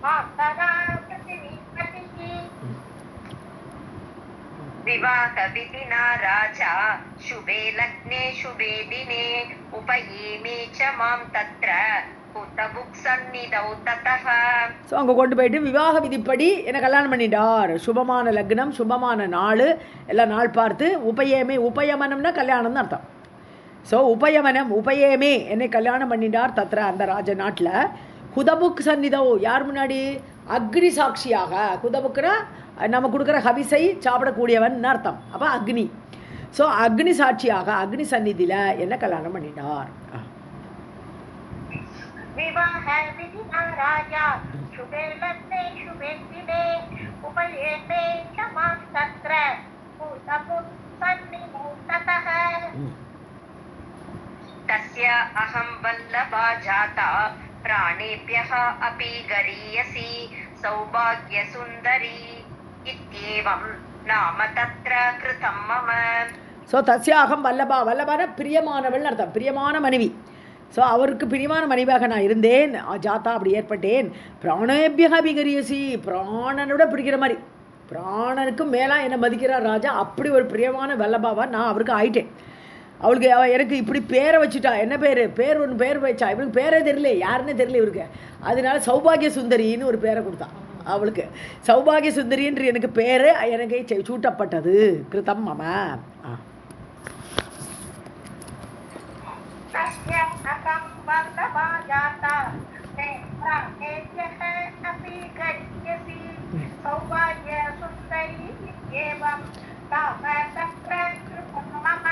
मातरा पृथिवीपतिः विवाहविधिना राजा शुभे लग्ने शुभे दिने उपयेमे च मां तत्र हुतबुक्सन्निधौ ततः. ஸோ அங்கே கொண்டு போயிட்டு விவாக விதிப்படி என்னை கல்யாணம் பண்ணிட்டார். சுபமான லக்னம், சுபமான நாள், எல்லாம் நாள் பார்த்து உபயமே, உபயமனம்னா கல்யாணம்னு அர்த்தம். ஸோ உபயமனம், உபயமே என்னை கல்யாணம் பண்ணிட்டார் தத்ர அந்த ராஜ நாட்டில். குதபுக் சந்நிதோ யார் முன்னாடி? அக்னி சாட்சியாக. குதபுக்குனா நம்ம கொடுக்குற ஹவிசை சாப்பிடக்கூடியவன் அர்த்தம். அப்போ அக்னி. ஸோ அக்னி சாட்சியாக அக்னி சந்நிதியில் என்ன கல்யாணம் பண்ணிட்டார். विवाह विधिना राजा शुभे लग्ने शुभे दिने उपयेते च मां तत्र हुतबुक्सन्निधौ ततः. तस्य अहं वल्लभा जाता प्राणेभ्यः अपि गरीयसी सौभाग्यसुन्दरी इत्येवं नाम तत्र कृतं मम. ஸோ தஸ்யாகம் வல்லபா. வல்லபான பிரியமானவள் அர்த்தம், பிரியமான மனைவி. ஸோ அவருக்கு பிரியமான மனைவியாக நான் இருந்தேன். ஜாத்தா அப்படி ஏற்பட்டேன். பிராணேபியக அபிகரியசி, பிராணனோட பிடிக்கிற மாதிரி, பிராணனுக்கும் மேலாக என்னை மதிக்கிறார் ராஜா. அப்படி ஒரு பிரியமான வல்லபாவா நான் அவருக்கு ஆயிட்டேன். அவளுக்கு எனக்கு இப்படி பேரை வச்சுட்டா. என்ன பேர் ஒன்று பேர் வச்சா. இவளுக்கு பேரே தெரியல, யாருன்னே தெரியல இவருக்கு. அதனால சௌபாகிய சுந்தரின்னு ஒரு பேரை கொடுத்தான் அவளுக்கு. சௌபாகிய சுந்தரின்ற எனக்கு பேர் எனக்கு சூட்டப்பட்டது. கிருதம் மம. तस्य अहं वल्लभा जाता प्राणेभ्यः अपि गरीयसी सौभाग्यसुन्दरी इत्येवं नाम तत्र कृतं मम.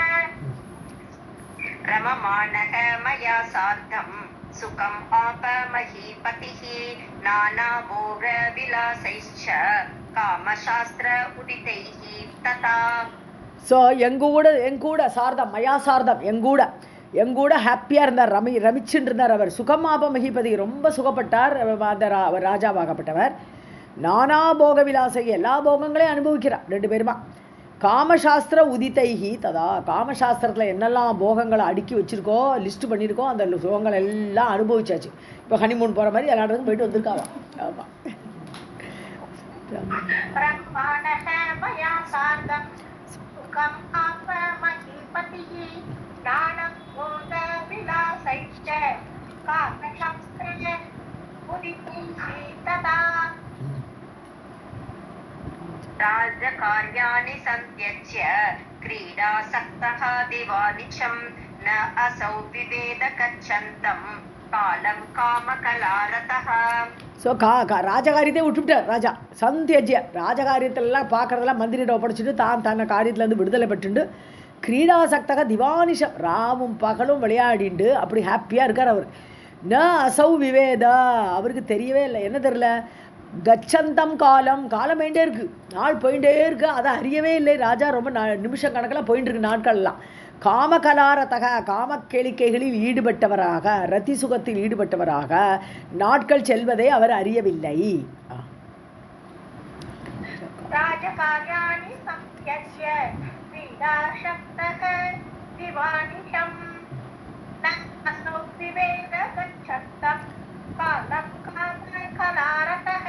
रममाणः मया सार्धं सुखम् आपमहीपतिः नानाभोगविलासैश्च कामशास्त्र उदितैः तथा. ஸோ எங்கூட சார்தம், மயா சார்தம், எங்கூட ஹாப்பியாக இருந்தார். ரமிச்சுட்டு இருந்தார் அவர். சுகமாப மகிபதி, ரொம்ப சுகப்பட்டார் அந்த ராஜாவாகப்பட்டவர். நானா போக விலாசை, எல்லா போகங்களையும் அனுபவிக்கிறார் ரெண்டு பேருமா. காமசாஸ்திர உதித்தைஹி ததா, காமசாஸ்திரத்தில் என்னெல்லாம் போகங்களை அடுக்கி வச்சுருக்கோ, லிஸ்ட்டு பண்ணியிருக்கோம், அந்த சுகங்கள் எல்லாம் அனுபவிச்சாச்சு. இப்போ ஹனிமூன் போகிற மாதிரி எல்லா இடத்துக்கும் போயிட்டு வந்திருக்காவா. ஆமாம். राजकार्याणि सन्त्यज्य क्रीडासक्तः दिवानिशं न असौ विवेद गच्छन्तं कालं कामकलारतः. ஸோ ராஜகாரியத்தை விட்டுவிட்டார் ராஜா. சந்தியஜ்ய ராஜகாரியத்திலலாம் பார்க்குறதெல்லாம் மந்திரிட்ட ஒப்படைச்சிட்டு தான் தன்னை காரியத்துலேருந்து விடுதலை பெற்றுண்டு கிரீடாசக்தக திவானிஷம், ராவும் பகலும் விளையாடிண்டு அப்படி ஹாப்பியாக இருக்கார் அவர். ந அசௌ விவேதா, அவருக்கு தெரியவே இல்லை. என்ன தெரியல? கச்சந்தம் காலம் போயிட்டே இருக்குது, நாள் போயிட்டே இருக்கு, அதை அறியவே இல்லை ராஜா. ரொம்ப நிமிஷம் கணக்கில் போயிட்டு இருக்கு நாட்கள்லாம். காமகலாரதக, காம கேளிக்கைகளில் ஈடுபட்டவராக, ரத்தி சுகத்தில் ஈடுபட்டவராக நாட்கள் செல்வதை அவர் அறியவில்லை. ராஜகார்யாணி சம்யஸ்ய क्रीडाशक्तः दिवानिशं न असौ विवेद गच्छन्तं कालं कामकलारतः.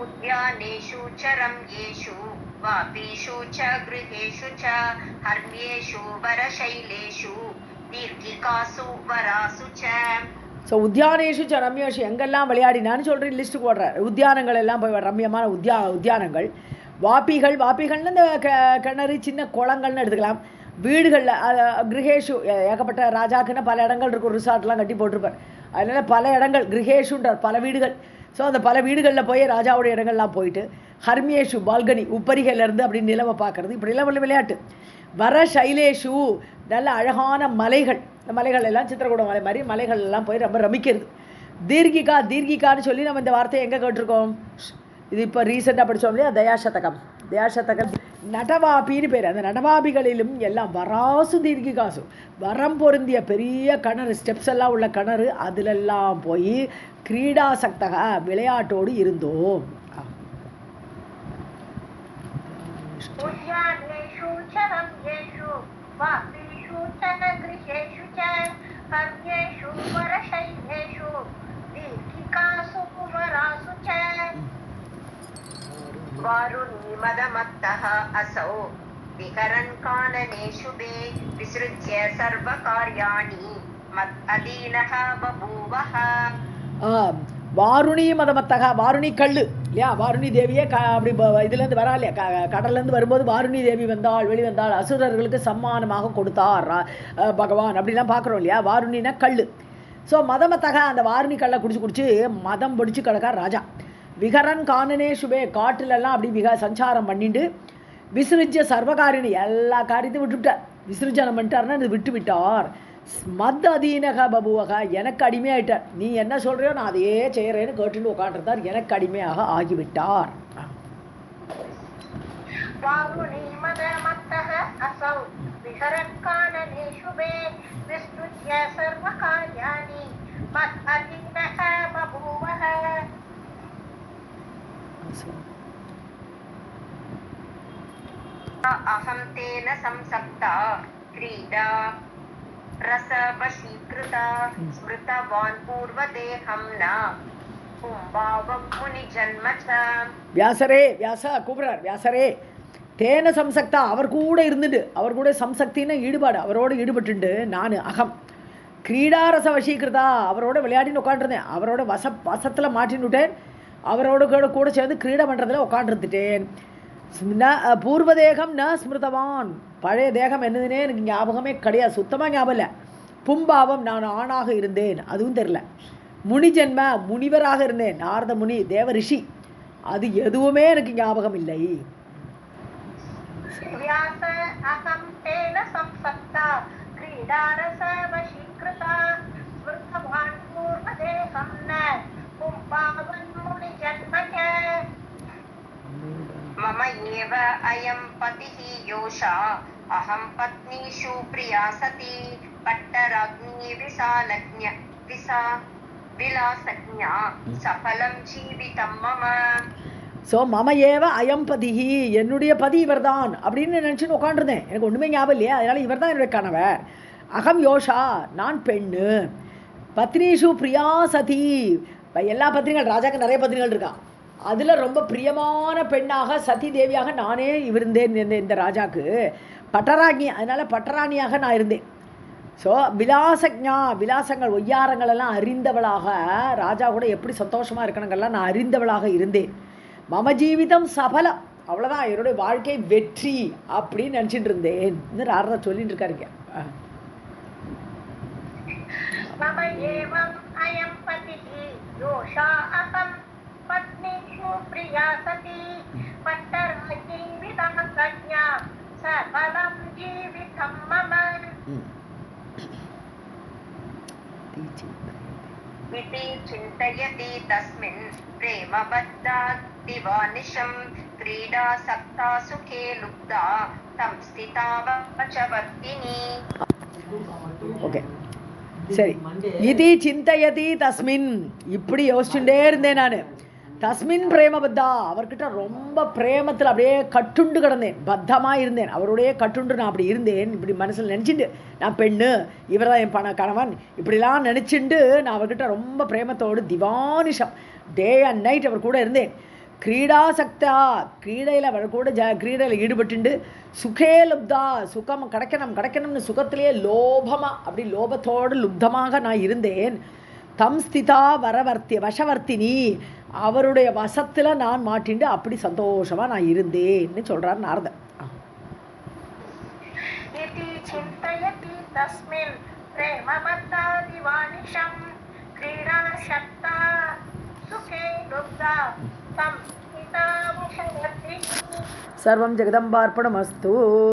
उद्यानेषु च रम्येषु वापीषु च गृहेषु च हर्म्येषु वरशैलेषु दीर्घिकासु वरासु च. ஸோ உத்தியானேஷு ச ரம்யேஷு, எங்கெல்லாம் விளையாடினான்னு சொல்கிறேன் லிஸ்ட்டு போடுறார். உத்தியானங்கள் எல்லாம் போய் ரம்யமான உத்தியானங்கள். வாப்பிகள்னு இந்த கிணறு, சின்ன குளங்கள்னு எடுத்துக்கலாம். வீடுகளில் கிரகேஷு, ஏகப்பட்ட ராஜாக்குன்னு பல இடங்கள் இருக்கும், ரிசார்ட்லாம் கட்டி போட்டிருப்பார். அதனால் பல இடங்கள், கிரகேஷுன்றார் பல வீடுகள். ஸோ அந்த பல வீடுகளில் போய் ராஜாவுடைய இடங்கள்லாம் போயிட்டு, ஹர்மியேஷு பால்கனி, உப்பரிகையிலேருந்து அப்படி நிலவை பார்க்குறது, இப்படிலாம் உள்ள விளையாட்டு. வர சைலேஷு, நல்ல அழகான மலைகள், இந்த மலைகள் எல்லாம் சித்திரக்கூட மலை மாதிரி மலைகள் எல்லாம் போய் ரொம்ப ரமிக்கிறது. தீர்கிகான்னு சொல்லி நம்ம இந்த வார்த்தையை எங்கே கேட்டிருக்கோம்? இது இப்போ ரீசெண்டாக படித்தோம் இல்லையா, தயாசதகம். நடவாபின்னு பேர். அந்த நடவாபிகளிலும் எல்லாம் வராசு தீர்கிகாசு, வரம் பொருந்திய பெரிய கிணறு, ஸ்டெப்ஸ் எல்லாம் உள்ள கிணறு, அதிலெல்லாம் போய் கிரீடாசக்தக விளையாட்டோடு இருந்தோம். उद्यानेषु च रम्येषु वापीषु च गृहेषु च हर्म्येषु वरशैलेषु वारुणी मदमत्तः असौ विहरन् कानने शुभे विसृज्य सर्वकार्याणि मत् अधीनः बभूवः. வாருணி மதமத்தகா, வாருணி கல் இல்லையா, வாருணி தேவியே அப்படி இதுலேருந்து வரா இல்லையா, கடல்லேருந்து வரும்போது வாருணி தேவி வந்தாள், வெளிவந்தாள், அசுரர்களுக்கு சம்மானமாக கொடுத்தார் பகவான் அப்படிலாம் பார்க்குறோம் இல்லையா. வாருணினா கல். ஸோ மதமத்தகா அந்த வாருணி கல்லை குடிச்சு மதம் பிடிச்சி கிடக்கார் ராஜா. விகரன் கானனே சுபே, காட்டிலெல்லாம் அப்படி சஞ்சாரம் பண்ணிட்டு விசிறிஜ சர்வகாரிணி எல்லா காரியத்தையும் விட்டுவிட்டார். விசிறிஜனம் பண்ணிட்டார்னா இது விட்டு விட்டார். மத் அதீனக பபுவக, எனக்கு அடிமையாயிட்டார். நீ என்ன சொல்றியோ நான் அதையே செய்யறேன்னு கேட்டுட்டு உட்காந்துருந்தார். எனக்கு அடிமையாக ஆகிவிட்டார். अहं तेन संसक्ता क्रीडा रसवशीकृता स्मृतवान् पूर्वदेहं न पुंभावं मुनिजन्म च. வியாசரே, வியாசா கூப்பிடுறார். வியாசரே தேன சம்சக்தா, அவர் கூட இருந்துட்டு, அவர் கூட சம்சக்தின்னு ஈடுபாடு, அவரோடு ஈடுபட்டு நான் அகம் கிரீடாரச வசீகிருதா, அவரோட விளையாடின்னு உட்காந்துருந்தேன். அவரோட வசத்தில் மாட்டின்னுட்டேன். அவரோட கூட சேர்ந்து கிரீடை பண்ணுறதுல உட்காந்துருந்துட்டேன். பூர்வதேகம் ந ஸ்மிருதவான், பழைய தேகம் என்னதுன்னே எனக்கு ஞாபகமே கிடையாது, சுத்தமாக ஞாபகம் இல்லை. பும்பாவம், நான் ஆணாக இருந்தேன், அதுவும் தெரில. முனிஜென்ம, முனிவராக இருந்தேன், நாரத முனி தேவ ரிஷி, அது எதுவுமே எனக்கு ஞாபகம் இல்லை. मम एव अयं पतिः योषा अहं पत्नीषु प्रिया सती पट्टराज्ञी विलासज्ञा सफलं जीवितं मम. ஸோ மம ஏவ அயம்பதிஹி, என்னுடைய பதி இவர்தான் அப்படின்னு நினச்சின்னு உட்காந்துருந்தேன். எனக்கு ஒன்றுமே ஞாபகம் இல்லையா, அதனால் இவர் தான் என்னுடைய கணவர். அகம் யோஷா, நான் பெண்ணு. பத்னிஷு பிரியா சதி, எல்லா பத்னிகள், ராஜாக்கு நிறைய பத்னிகள் இருக்கா, அதில் ரொம்ப பிரியமான பெண்ணாக சதி தேவியாக நானே இருந்தேன் இந்த ராஜாக்கு. பட்டராஜி, அதனால் பட்டராணியாக நான் இருந்தேன். ஸோ விலாசஜா, விலாசங்கள் ஒய்யாரங்கள் எல்லாம் அறிந்தவளாக, ராஜா கூட எப்படி சந்தோஷமாக இருக்கணுங்கள்லாம் நான் அறிந்தவளாக இருந்தேன். மம ஜீவிதம் சபலம், அவ்வளோதான், என்னுடைய வாழ்க்கை வெற்றி அப்படின்னு நினச்சிட்டு இருந்தேன். ராரதா சொல்லிட்டு இருக்காருங்க. इति चिन्तयति तस्मिन् प्रेमबद्धा दिवानिशं क्रीडासक्ता सुखे लुब्धा तं स्थिता वचवर्तिनी. ஓகே சரி. இது சிந்தயதி தஸ்மின், இப்படி யோசிச்சுட்டே இருந்தேன் நான். தஸ்மின் பிரேமபத்தா, அவர்கிட்ட ரொம்ப பிரேமத்தில் அப்படியே கட்டுண்டு கிடந்தேன், பத்தமாக இருந்தேன், அவருடைய கட்டுண்டு நான் அப்படி இருந்தேன். இப்படி மனசில் நினச்சிட்டு, நான் பெண்ணு, இவர் தான் என் கணவன், இப்படிலாம் நினச்சிண்டு நான் அவர்கிட்ட ரொம்ப பிரேமத்தோடு திவானிஷம், டே அண்ட் நைட் அவர் கூட இருந்தேன். கிரீடாசக்தா, கிரீடையில் அவர் கூட கிரீடையில் ஈடுபட்டு, சுகே லுப்தா, சுகம் கிடைக்கணும்னு சுகத்திலேயே லோபமாக, அப்படி லோபத்தோடு லுப்தமாக நான் இருந்தேன். தம் ஸ்திதா வசவர்த்தினி, அவருடைய வசத்தில் நான் மாட்டிண்டு அப்படி சந்தோஷமாக நான் இருந்தேன்னு சொல்கிறார் நாரதர். சர்வம் ஜெகதம்பார்ப்பணமஸ்து.